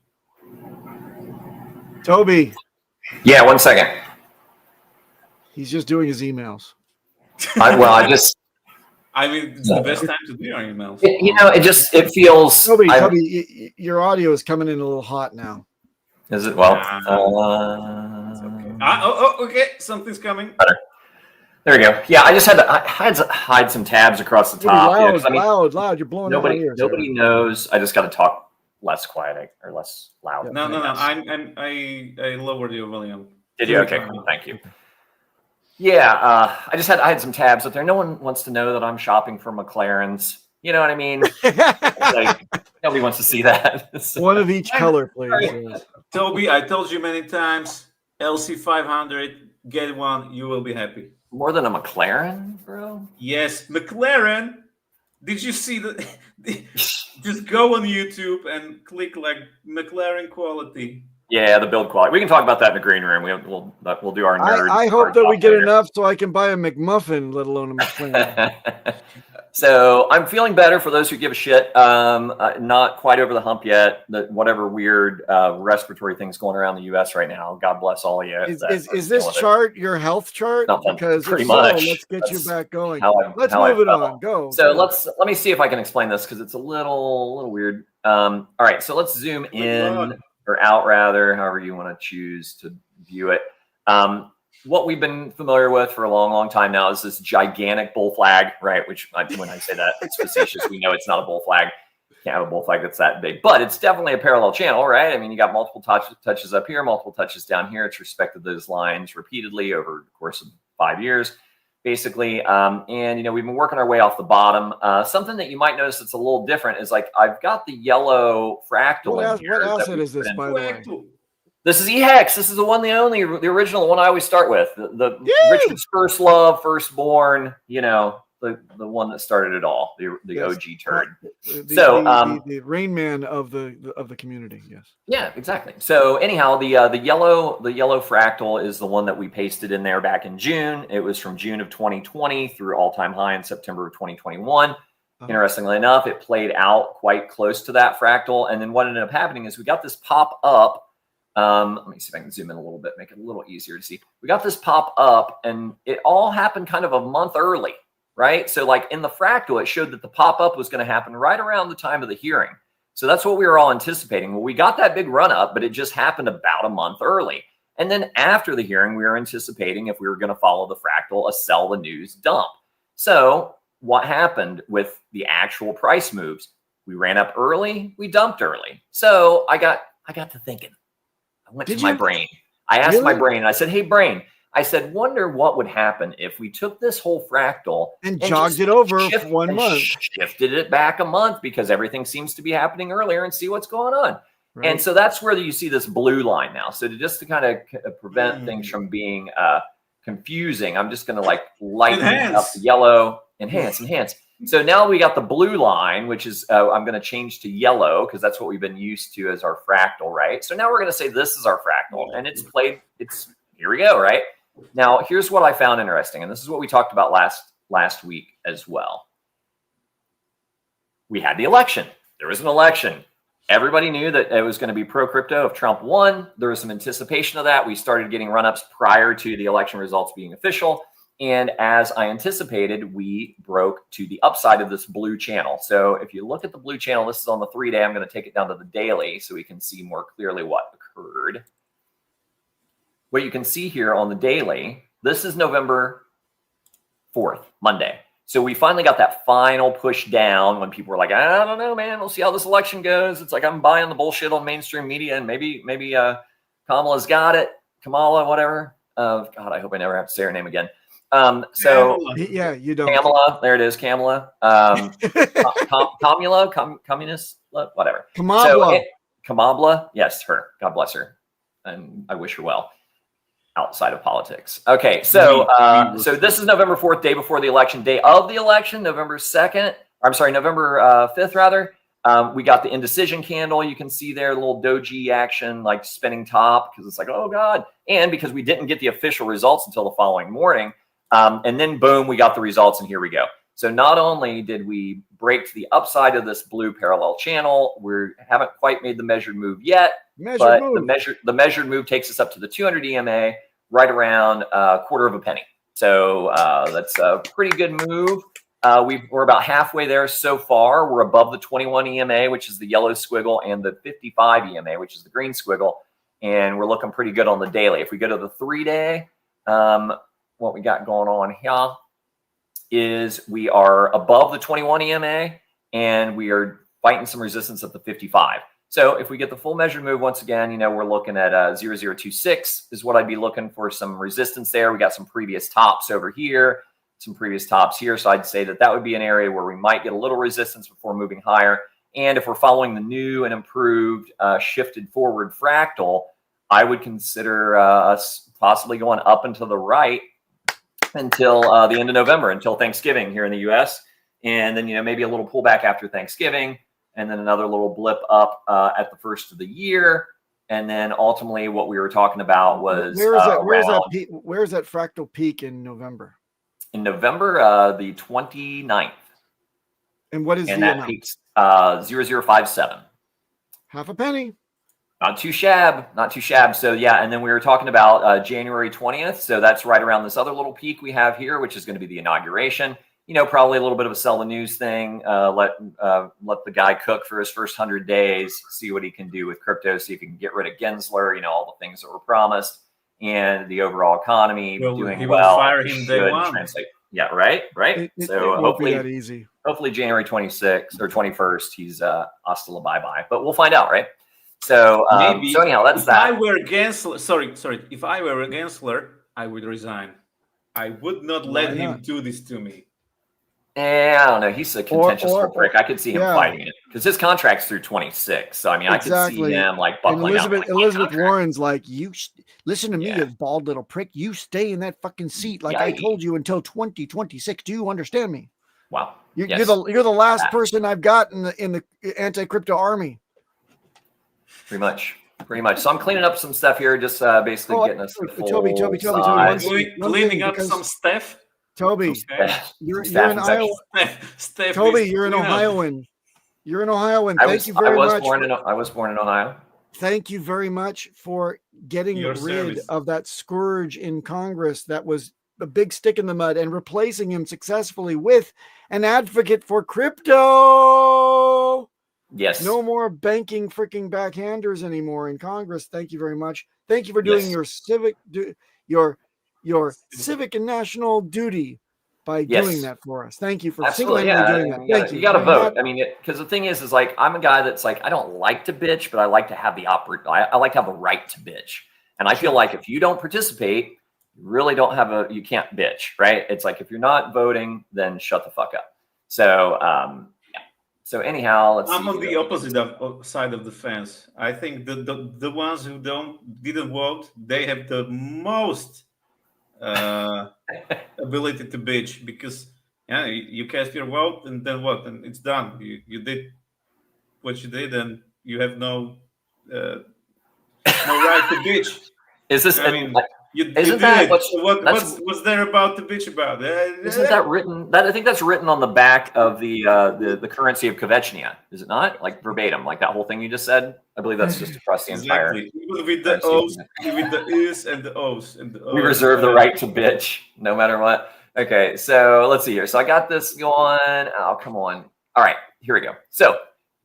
Toby. Yeah, 1 second. He's just doing his emails. I mean, it's the best time to do your emails. It feels. Toby, your audio is coming in a little hot now. Is it? Well, okay. Okay, something's coming. Better. There we go. Yeah, I had to hide some tabs across the top. Loud. You're blowing out my ears. Nobody knows. I just got to talk less quiet or less loud. No. I lowered your volume. Did you? Okay, cool. Thank you. Yeah, I had some tabs up there. No one wants to know that I'm shopping for McLarens. You know what I mean? Like, nobody wants to see that. So. One of each color, please. Yes. Toby, I told you many times, LC500, get one, you will be happy. More than a McLaren, bro? Yes, McLaren. Did you see the? Just go on YouTube and click like McLaren quality. Yeah, the build quality. We can talk about that in the green room. We'll do our nerd. I hope that we get enough so I can buy a McMuffin, let alone a McLaren. So I'm feeling better for those who give a shit. Not quite over the hump yet. Whatever weird respiratory things going around the U.S. right now. God bless all of you. Is this chart your health chart? Nothing, because pretty if much. So, let's get you back going. Let's move it on. Go. So let me see if I can explain this because it's a little weird. All right, so let's zoom in or out rather, however you want to choose to view it. What we've been familiar with for a long time now is this gigantic bull flag, right? Which when I say that, it's facetious. We know it's not a bull flag. You can't have a bull flag that's that big, but it's definitely a parallel channel, right? I mean, you got multiple touches up here, multiple touches down here. It's respected those lines repeatedly over the course of 5 years, basically. And, we've been working our way off the bottom. Something that you might notice that's a little different is like I've got the yellow fractal. What asset is this, by the way? This is HEX. This is the one, the only, the original one I always start with. The Richard's first love, firstborn, the one that started it all, the OG turd. The Rain Man of the community, yes. Yeah, exactly. So anyhow, the yellow fractal is the one that we pasted in there back in June. It was from June of 2020 through all-time high in September of 2021. Interestingly enough, it played out quite close to that fractal. And then what ended up happening is we got this pop up. Let me see if I can zoom in a little bit, make it a little easier to see. We got this pop up and it all happened kind of a month early, right? So like in the fractal, it showed that the pop up was going to happen right around the time of the hearing. So that's what we were all anticipating. Well, we got that big run up, but it just happened about a month early. And then after the hearing, we were anticipating, if we were going to follow the fractal, a sell the news dump. So what happened with the actual price moves? We ran up early, we dumped early. So I got to thinking. I went to my brain. I asked my brain, and I said, hey, brain, I said, wonder what would happen if we took this whole fractal and jogged it over 1 month. Shifted it back a month because everything seems to be happening earlier and see what's going on. Right. And so that's where you see this blue line now. So just to kind of prevent things from being confusing, I'm just going to lighten up the yellow, enhance. So now we got the blue line, which is I'm going to change to yellow because that's what we've been used to as our fractal, right? So now we're going to say this is our fractal, and here we go, right? Now, here's what I found interesting, and this is what we talked about last week as well. We had the election. There was an election. Everybody knew that it was going to be pro-crypto if Trump won. There was some anticipation of that. We started getting run-ups prior to the election results being official. And as I anticipated, we broke to the upside of this blue channel. So if you look at the blue channel, this is on the 3-day. I'm going to take it down to the daily so we can see more clearly what occurred. What you can see here on the daily, this is November 4th, Monday. So we finally got that final push down when people were like, I don't know, man, we'll see how this election goes. It's like I'm buying the bullshit on mainstream media and maybe Kamala's got it. Kamala, whatever. God, I hope I never have to say her name again. Yeah, you don't. Kamala, there it is, Kamala. Communist, whatever. Kamala, yes, her. God bless her, and I wish her well outside of politics. Okay, so this is November 4th, day before the election, day of the election, November 2nd. I'm sorry, November 5th, rather. We got the indecision candle. You can see there a little doji action, like spinning top, because it's like, oh God. And because we didn't get the official results until the following morning. And then boom, we got the results, and here we go. So not only did we break to the upside of this blue parallel channel, we haven't quite made the measured move yet, the measured move takes us up to the 200 EMA, right around a quarter of a penny. So that's a pretty good move. We're about halfway there so far. We're above the 21 EMA, which is the yellow squiggle, and the 55 EMA, which is the green squiggle. And we're looking pretty good on the daily. If we go to the 3-day, what we got going on here is we are above the 21 EMA and we are fighting some resistance at the 55. So if we get the full measured move, once again, we're looking at 0026 is what I'd be looking for, some resistance there. We got some previous tops over here, some previous tops here. So I'd say that would be an area where we might get a little resistance before moving higher. And if we're following the new and improved shifted forward fractal, I would consider us possibly going up and to the right until the end of November, until Thanksgiving here in the US. And then, maybe a little pullback after Thanksgiving, and then another little blip up at the first of the year. And then ultimately what we were talking about was where's that fractal peak in November? In November, the 29th. And what is and the that amount? peaks 0057. Half a penny. Not too shab. So yeah, and then we were talking about January 20th. So that's right around this other little peak we have here, which is going to be the inauguration. Probably a little bit of a sell the news thing. Let the guy cook for his first 100 days, see what he can do with crypto, see if he can get rid of Gensler, all the things that were promised, and the overall economy doing well. Fire him day one. Translate. Yeah, right. So hopefully that easy. Hopefully January 26th or 21st, he's hasta la bye-bye. But we'll find out, right? So maybe. So anyhow, that's that. If I were Gensler, sorry. If I were a Gensler, I would resign. I would not let him do this to me. I don't know. He's a contentious little prick. I could see him fighting it because his contract's through 26. So I mean, I could see him buckling down. Elizabeth Warren's like, you listen to me, you bald little prick. You stay in that fucking seat, like I told you, until 2026. Do you understand me? Wow. You're the last person I've got in the anti-crypto army. Pretty much. So I'm cleaning up some stuff here, just basically getting us the full Toby, cleaning up some stuff. Toby, you're in Iowa. Toby, you're an Ohioan. You're an Ohioan. Thank you very much. I was born in Ohio. Thank you very much for getting rid of that scourge in Congress that was a big stick in the mud and replacing him successfully with an advocate for crypto. Yes. No more banking freaking backhanders anymore in Congress. Thank you very much. Thank you for doing your civic civic and national duty by doing that for us. Thank you for single-handedly doing that. Thank you. You got to vote. I mean, because the thing is like, I'm a guy that's like, I don't like to bitch, but I like to have I like to have the right to bitch. And I feel like if you don't participate, you really don't have you can't bitch, right? It's like, if you're not voting, then shut the fuck up. So, So anyhow, I'm on the opposite side of the fence. I think the ones who didn't vote, they have the most ability to bitch, because you cast your vote and then what? And it's done. You did what you did, and you have no right to bitch. Is this? Isn't that what's there about to bitch about? Isn't that written? I think that's written on the back of the currency of Kvechnia, is it not? Like verbatim, like that whole thing you just said. I believe that's just across the entire. With the O's, with the Is and the O's and the O's. We reserve the right to bitch, no matter what. Okay, so let's see here. So I got this going. Oh, come on. All right, here we go. So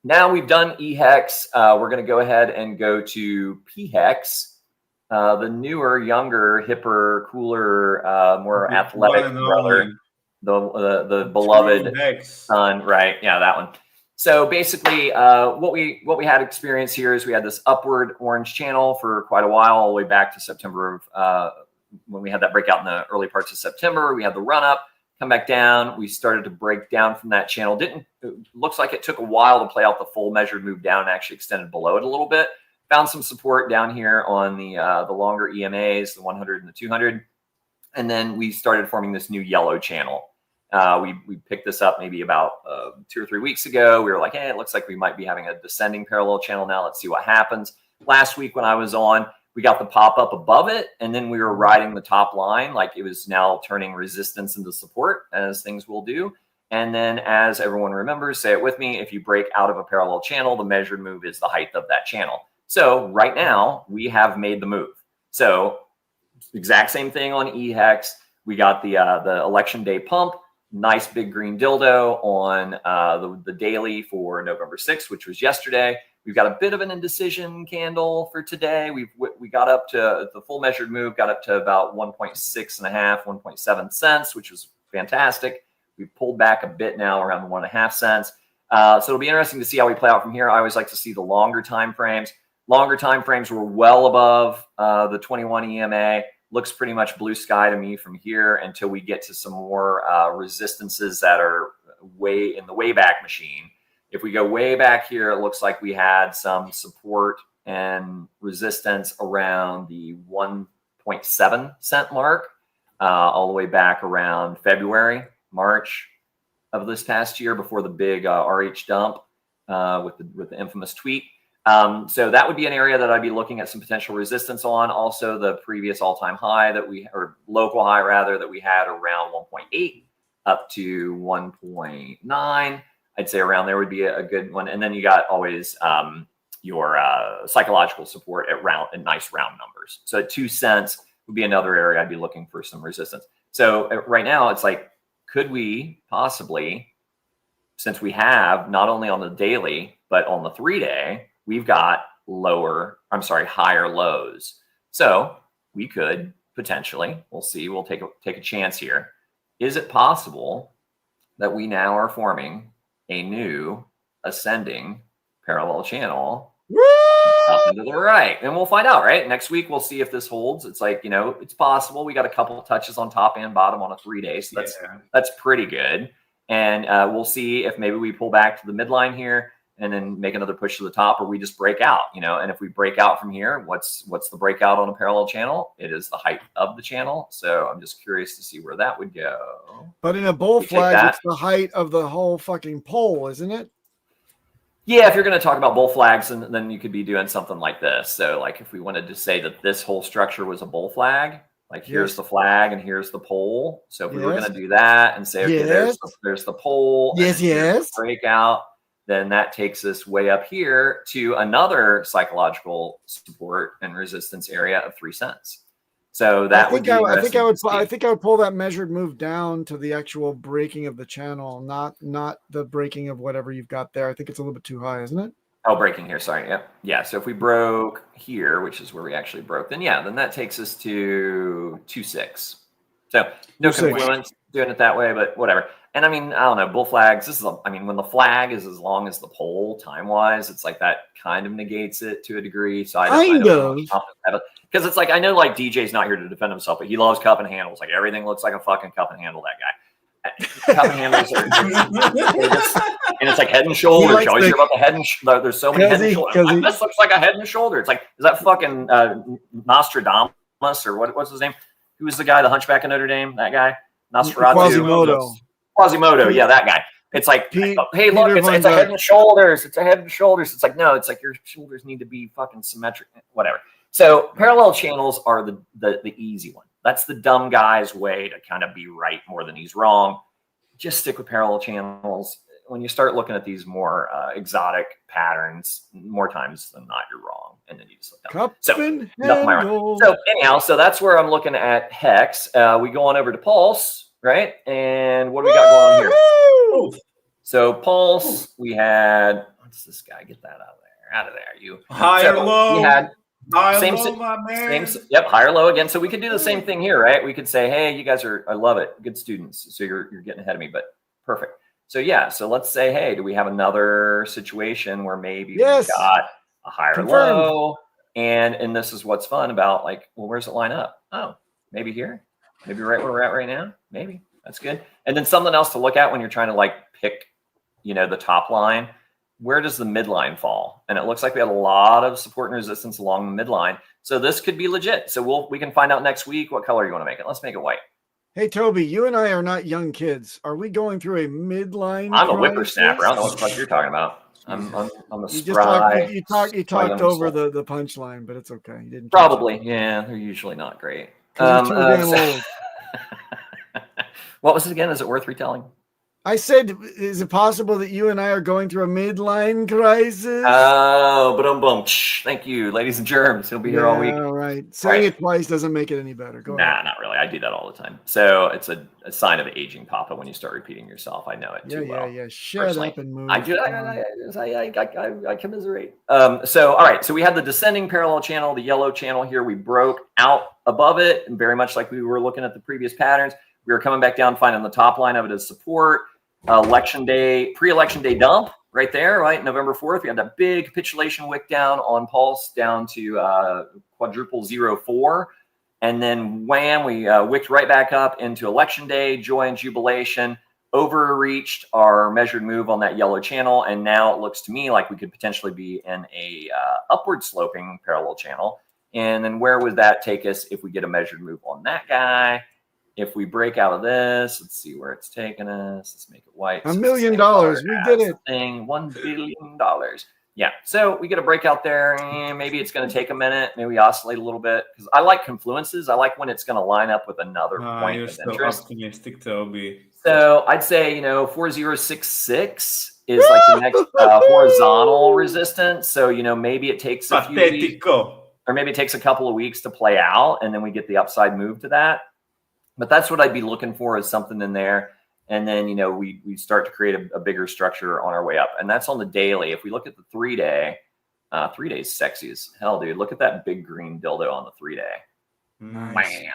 now we've done EHEX. We're going to go ahead and go to PHEX. The newer, younger, hipper, cooler, more athletic brother, the beloved son, right? Yeah, that one. So basically, what we had experience here is we had this upward orange channel for quite a while, all the way back to September of when we had that breakout in the early parts of September. We had the run up, come back down. We started to break down from that channel. It looks like it took a while to play out the full measured move down, and actually extended below it a little bit. Found some support down here on the longer EMAs, the 100 and the 200. And then we started forming this new yellow channel. We picked this up maybe about 2 or 3 weeks ago. We were like, hey, it looks like we might be having a descending parallel channel now. Let's see what happens. Last week when I was on, we got the pop up above it, and then we were riding the top line like it was now turning resistance into support, as things will do. And then, as everyone remembers, say it with me, if you break out of a parallel channel, the measured move is the height of that channel. So right now we have made the move. So exact same thing on EHEX. We got the election day pump, nice big green dildo on the daily for November 6th, which was yesterday. We've got a bit of an indecision candle for today. We got up to the full measured move, got up to about 1.6.5, 1.7 cents, which was fantastic. We pulled back a bit now around the 1.5 cents. So it'll be interesting to see how we play out from here. I always like to see the longer time frames. Longer time frames were well above the 21 EMA. Looks pretty much blue sky to me from here until we get to some more resistances that are way in the way back machine. If we go way back here, it looks like we had some support and resistance around the 1.7 cent mark, all the way back around February, March of this past year before the big RH dump with the infamous tweet. So that would be an area that I'd be looking at some potential resistance on. Also, the previous all-time high or local high rather, that we had around 1.8 up to 1.9. I'd say around there would be a good one. And then you got always your psychological support at nice round numbers. So at 2 cents would be another area I'd be looking for some resistance. So right now it's like, could we possibly, since we have not only on the daily, but on the 3-day, we've got higher lows. So we could potentially, we'll see, we'll take a chance here. Is it possible that we now are forming a new ascending parallel channel up into the right? And we'll find out, right? Next week, we'll see if this holds. It's like, it's possible. We got a couple of touches on top and bottom on a 3-day. So that's pretty good. And we'll see if maybe we pull back to the midline here and then make another push to the top, or we just break out, and if we break out from here, what's the breakout on a parallel channel? It is the height of the channel. So I'm just curious to see where that would go. But in a bull flag, it's the height of the whole fucking pole, isn't it? Yeah, if you're going to talk about bull flags, then you could be doing something like this. So like if we wanted to say that this whole structure was a bull flag, like here's the flag and here's the pole. So if we were going to do that and say, okay, there's the pole, yes, breakout, then that takes us way up here to another psychological support and resistance area of 3 cents. So that I think I would pull that measured move down to the actual breaking of the channel, not the breaking of whatever you've got there. I think it's a little bit too high, isn't it? Oh, breaking here. Sorry. Yep. Yeah. So if we broke here, which is where we actually broke, then that takes us to 2.6. So no confluence doing it that way, but whatever. And I mean, I don't know, bull flags. When the flag is as long as the pole time wise, it's like that kind of negates it to a degree. So I don't because it's like, I know like DJ's not here to defend himself, but he loves cup and handles. Like everything looks like a fucking cup and handle, that guy. Cup and handles are and it's like head and shoulders. You always hear about the head and there's so many head and shoulders. Like, this looks like a head and shoulder. It's like, is that fucking Nostradamus or what's his name? Who was the guy, the Hunchback of Notre Dame? That guy? Nosferatu. Quasimodo, yeah, that guy. It's like, hey, look, it's a head and shoulders. It's a head and shoulders. It's like, no, it's like your shoulders need to be fucking symmetric, whatever. So parallel channels are the easy one. That's the dumb guy's way to kind of be right more than he's wrong. Just stick with parallel channels. When you start looking at these more exotic patterns, more times than not, you're wrong. And then you just look down. So anyhow, so that's where I'm looking at Hex. We go on over to Pulse, right? And what do we got going on here? Ooh. So Pulse, we had, what's this guy? Get that out of there. You higher low. We had higher low, my man. Higher low again. So we could do the same thing here, right? We could say, hey, you guys I love it. Good students. So you're getting ahead of me, but perfect. So yeah, so let's say, hey, do we have another situation where maybe we've got a higher low? And this is what's fun about, like, well, where's it line up? Oh, maybe here, maybe right where we're at right now. Maybe that's good. And then something else to look at when you're trying to like pick, the top line. Where does the midline fall? And it looks like we had a lot of support and resistance along the midline. So this could be legit. So we can find out next week what color you want to make it. Let's make it white. Hey, Toby, you and I are not young kids. Are we going through a midline? I'm a whippersnapper. I don't know what the fuck you're talking about. I'm a spry. You talked over the punchline, but it's okay. You didn't. Probably, yeah. They're usually not great. You're too damn old. What was it again? Is it worth retelling? I said, is it possible that you and I are going through a midline crisis? Oh, boom. Thank you, ladies and germs. He'll be here all week. All right. Saying it twice doesn't make it any better. Go ahead. Not really. I do that all the time. So it's a sign of aging, Papa, when you start repeating yourself. I know it too well. Yeah. Shut up and move. I do. I commiserate. So, all right. So we had the descending parallel channel, the yellow channel here. We broke out above it, and very much like we were looking at the previous patterns, we were coming back down, finding the top line of it as support. election day, pre-election day dump right there, right? November 4th, we had that big capitulation wick down on Pulse down to quadruple 04. And then wham, we wicked right back up into election day, joy and jubilation, overreached our measured move on that yellow channel. And now it looks to me like we could potentially be in a upward sloping parallel channel. And then where would that take us if we get a measured move on that guy? If we break out of this, let's see where it's taking us. Let's make it white. $1 million. We did it. $1 billion. Yeah. So we get a breakout there. And maybe it's going to take a minute. Maybe we oscillate a little bit because I like confluences. I like when it's going to line up with another point You're of so interest. optimistic, Toby. So I'd say 4066 is like the next horizontal resistance. So maybe it takes a few weeks, or maybe it takes a couple of weeks to play out, and then we get the upside move to that. But that's what I'd be looking for, is something in there. And then, we start to create a bigger structure on our way up. And that's on the daily. If we look at the 3-day, 3 days sexy as hell, dude. Look at that big green dildo on the 3-day. Nice. Bam.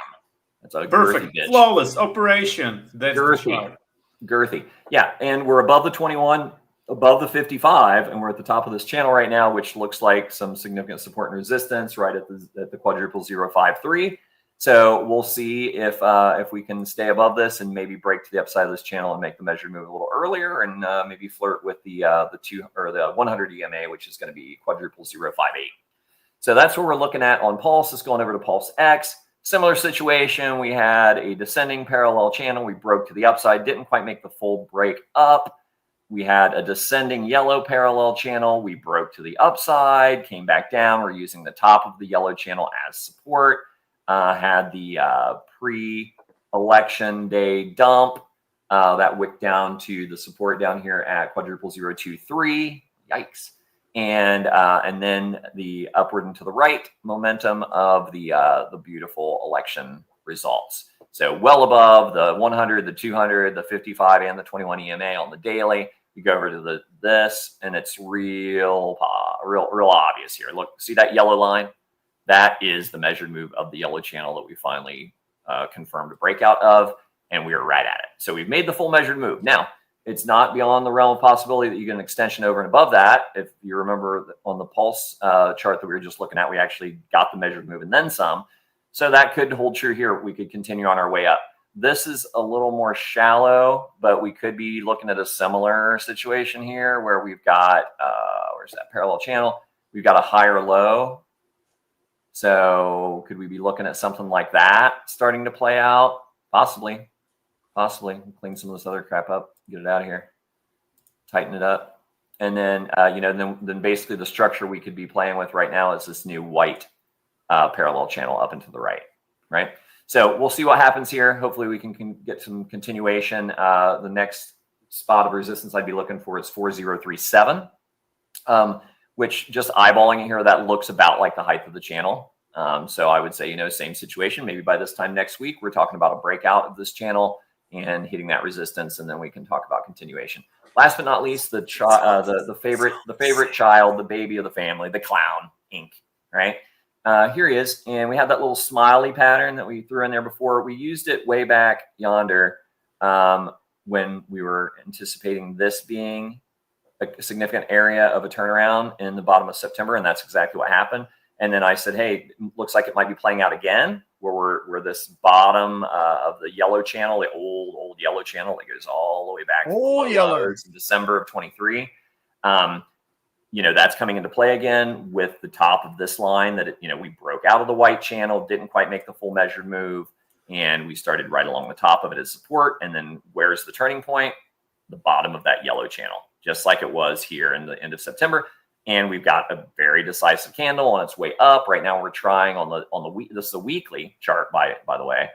That's a perfect, girthy bitch. Flawless operation. That's girthy. Yeah. And we're above the 21, above the 55, and we're at the top of this channel right now, which looks like some significant support and resistance right at the quadruple 053. So we'll see if we can stay above this and maybe break to the upside of this channel and make the measured move a little earlier, and maybe flirt with the 100 EMA, which is going to be quadruple 058. So that's what we're looking at on Pulse. It's going over to Pulse X. Similar situation. We had a descending parallel channel. We broke to the upside, didn't quite make the full break up. We had a descending yellow parallel channel. We broke to the upside, came back down. We're using the top of the yellow channel as support. Had the pre-election day dump that wicked down to the support down here at quadruple 023. Yikes. And then the upward and to the right momentum of the beautiful election results. So well above the 100, the 200, the 55, and the 21 EMA on the daily. We go over to this, and it's real obvious here. Look, see that yellow line? That is the measured move of the yellow channel that we finally confirmed a breakout of, and we are right at it. So we've made the full measured move. Now, it's not beyond the realm of possibility that you get an extension over and above that. If you remember on the Pulse chart that we were just looking at, we actually got the measured move and then some. So that could hold true here. We could continue on our way up. This is a little more shallow, but we could be looking at a similar situation here where we've got, where's that parallel channel? We've got a higher low. So could we be looking at something like that starting to play out? Possibly. Clean some of this other crap up, get it out of here, tighten it up. And then, then basically the structure we could be playing with right now is this new white parallel channel up and to the right? So we'll see what happens here. Hopefully we can get some continuation. The next spot of resistance I'd be looking for is 4037, which just eyeballing it here, that looks about like the height of the channel. So I would say, same situation. Maybe by this time next week, we're talking about a breakout of this channel and hitting that resistance, and then we can talk about continuation. Last but not least, the favorite child, the baby of the family, the clown, Ink, right? Here he is, and we have that little smiley pattern that we threw in there before. We used it way back yonder when we were anticipating this being a significant area of a turnaround in the bottom of September, and that's exactly what happened. And then I said, hey, looks like it might be playing out again, where we're this bottom of the yellow channel, the old yellow channel that goes all the way back to yellow in December of 23. That's coming into play again with the top of this line that we broke out of the white channel, didn't quite make the full measured move, and we started right along the top of it as support. And then where's the turning point? The bottom of that yellow channel, just like it was here in the end of September. And we've got a very decisive candle on its way up. Right now, we're trying on the week. This is a weekly chart, by the way.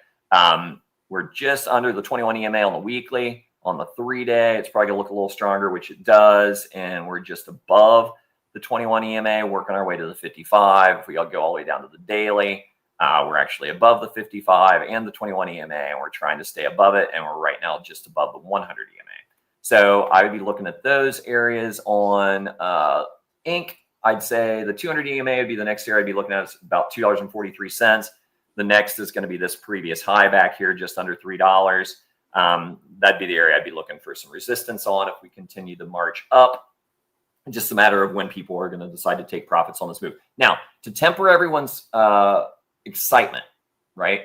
We're just under the 21 EMA on the weekly. On the 3-day, it's probably gonna look a little stronger, which it does. And we're just above the 21 EMA, working our way to the 55. If we go all the way down to the daily, we're actually above the 55 and the 21 EMA, and we're trying to stay above it. And we're right now just above the 100 EMA. So I would be looking at those areas on Ink. I'd say the 200 EMA would be the next area I'd be looking at. Is about $2.43. The next is going to be this previous high back here, just under $3. That'd be the area I'd be looking for some resistance on if we continue to march up. Just a matter of when people are going to decide to take profits on this move. Now, to temper everyone's excitement, right?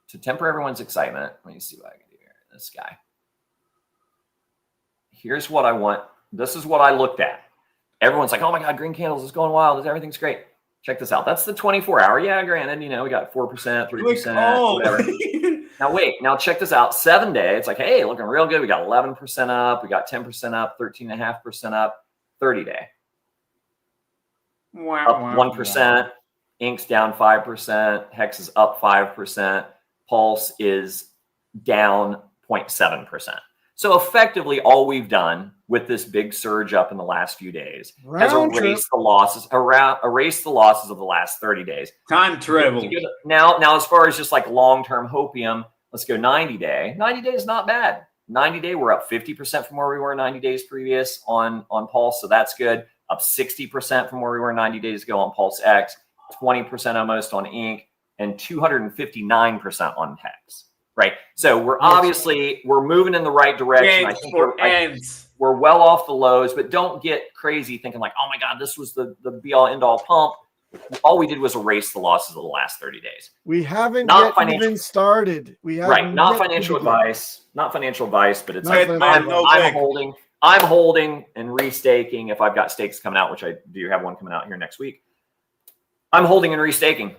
To temper everyone's excitement, let me see what I can do here. This guy. Here's what I want. This is what I looked at. Everyone's like, oh my God, green candles is going wild. Everything's great. Check this out. That's the 24-hour. Yeah, granted, we got 4%, 3%, whatever. Now, wait. Now, check this out. 7 day. It's like, hey, looking real good. We got 11% up. We got 10% up, 13.5% up. 30 day. Up 1%. Ink's down 5%. Hex is up 5%. Pulse is down 0.7%. So effectively, all we've done with this big surge up in the last few days has erased the losses of the last 30 days. Time travel. Now, as far as just like long-term hopium, let's go 90 day. 90 day is not bad. 90 day, we're up 50% from where we were 90 days previous on Pulse. So that's good. Up 60% from where we were 90 days ago on Pulse X, 20% almost on Ink, and 259% on Hex. Right. So we're obviously moving in the right direction. I think we're well off the lows, but don't get crazy thinking like, oh my God, this was the be all end all pump. All we did was erase the losses of the last 30 days. We haven't even started. Not financial advice, but it's like I'm holding and restaking if I've got stakes coming out, which I do have one coming out here next week. I'm holding and restaking.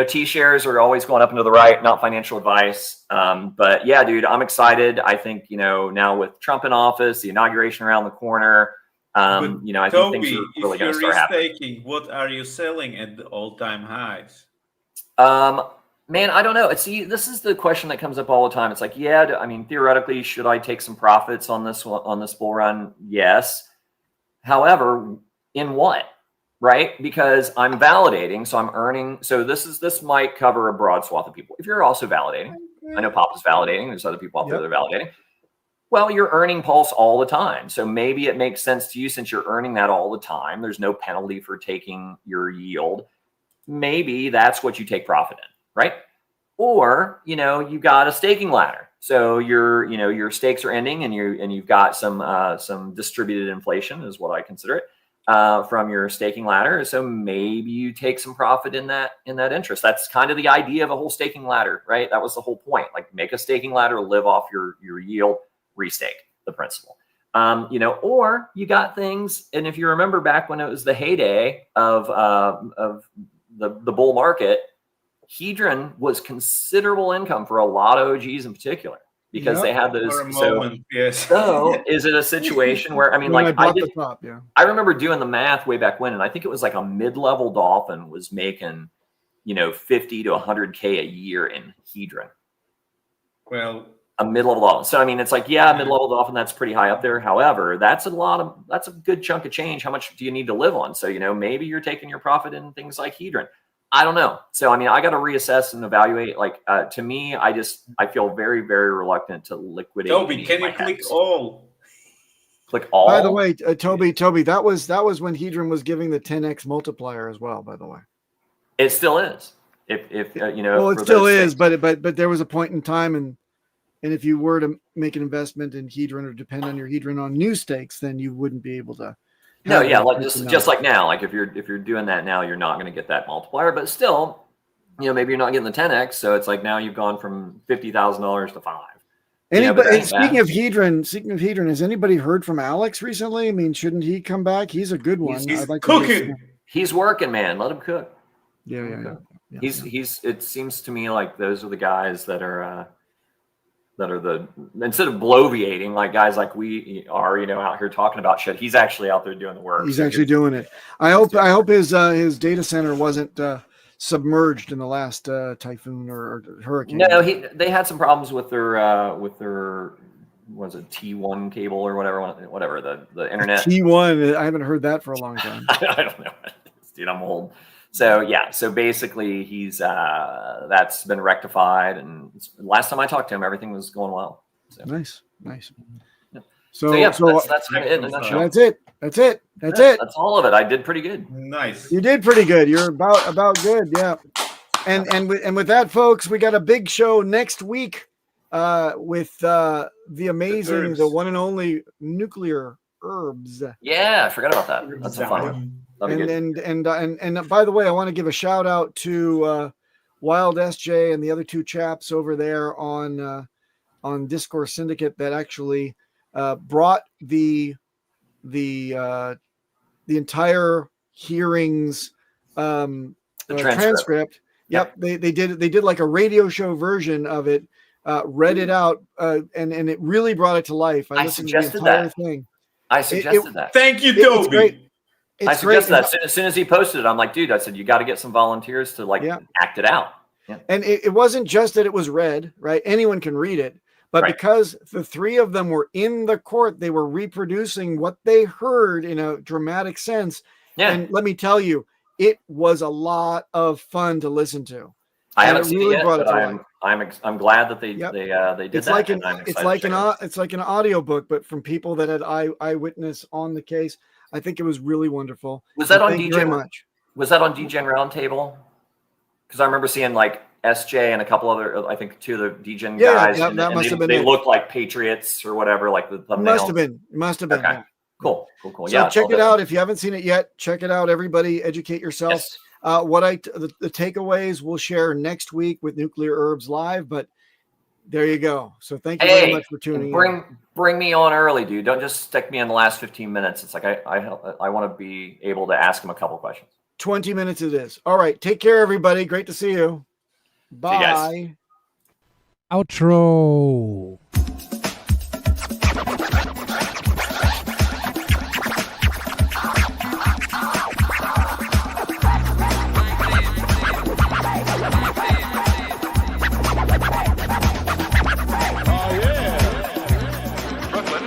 T-shares are always going up and to the right, not financial advice. But yeah, dude, I'm excited. I think, now with Trump in office, the inauguration around the corner, I think things are really going to start happening. What are you selling at the all-time highs? Man, I don't know. This is the question that comes up all the time. It's like, theoretically, should I take some profits on this bull run? Yes. However, in what? Right? Because I'm validating, so I'm earning. So this might cover a broad swath of people. If you're also validating, I know Pop is validating. There's other people out there that are validating. Well, you're earning Pulse all the time. So maybe it makes sense to you since you're earning that all the time. There's no penalty for taking your yield. Maybe that's what you take profit in, right? Or, you got a staking ladder. So your stakes are ending and you've got some distributed inflation is what I consider it. From your staking ladder. So maybe you take some profit in that interest. That's kind of the idea of a whole staking ladder, right? That was the whole point. Like make a staking ladder, live off your yield, restake the principal. Or you got things, and if you remember back when it was the heyday of the bull market, Hedron was considerable income for a lot of OGs in particular. Because they had those. So is it a situation where I remember doing the math way back when, and I think it was like a mid-level dolphin was making, 50 to 100K a year in Hedron. Well, a mid-level dolphin. So it's like, mid-level dolphin, that's pretty high up there. However, that's a good chunk of change. How much do you need to live on? So maybe you're taking your profit in things like Hedron. I don't know. So, I got to reassess and evaluate. To me, I feel very, very reluctant to liquidate. Toby, can you click all? Click all. By the way, Toby, that was when Hedron was giving the 10x multiplier as well. By the way, it still is. Well, it still is, but there was a point in time, and if you were to make an investment in Hedron or depend on your Hedron on new stakes, then you wouldn't be able to. No, yeah, just like now, like if you're doing that now, you're not going to get that multiplier, but still, maybe you're not getting the 10x, so it's like now you've gone from $50,000 to $5,000. Speaking of Hedron, has anybody heard from Alex recently? Shouldn't he come back? He's a good one. He's cooking. He's working, man. Let him cook. Yeah. He's. It seems to me like those are the guys that are. Instead of bloviating like guys like we are, out here talking about shit, he's actually out there doing the work. He's actually doing it. I hope his data center wasn't submerged in the last typhoon or hurricane. No, they had some problems with their was it T1 cable or whatever the internet. T1, I haven't heard that for a long time. I don't know, dude. I'm old. So yeah, so basically he's that's been rectified, and last time I talked to him, everything was going well. So. Nice. Yeah. So that's kind of it in a nutshell. That's it. That's all of it. I did pretty good. Nice. You did pretty good. You're about good. Yeah. And with that, folks, we got a big show next week. with the amazing, the one and only Nuclear Herbs. Yeah, I forgot about that. That's a fun one. And by the way, I want to give a shout out to Wild SJ and the other two chaps over there on Discourse Syndicate that actually brought the entire hearings transcript. Yep, they did like a radio show version of it, read it out, and it really brought it to life. I suggested that. I suggested that. Thank you, Toby. It's great. I suggested that as soon as he posted it. I'm like, dude, I said, you got to get some volunteers to act it out. Yeah. And it wasn't just that it was read, right? Anyone can read it. But because the three of them were in the court, they were reproducing what they heard in a dramatic sense. Yeah. And let me tell you, it was a lot of fun to listen to. I haven't seen it yet, but I'm glad that they did that. It's like an audio book, but from people that had eyewitness on the case. I think it was really wonderful. Was that on DJ? Was that on DJ Roundtable? Because I remember seeing like SJ and a couple other, I think two of the DGen guys. Yeah, that must have been. They looked like patriots or whatever, like the thumbnail. Must have been. Okay. Yeah. Cool. So check it out if you haven't seen it yet. Check it out, everybody. Educate yourself. Yes. The takeaways we'll share next week with Nuclear Herbs Live, but there you go. So thank you very much for tuning in. Bring me on early, dude. Don't just stick me in the last 15 minutes. It's like I want to be able to ask him a couple questions. 20 minutes it is. All right. Take care, everybody. Great to see you. Bye. See you guys. Outro.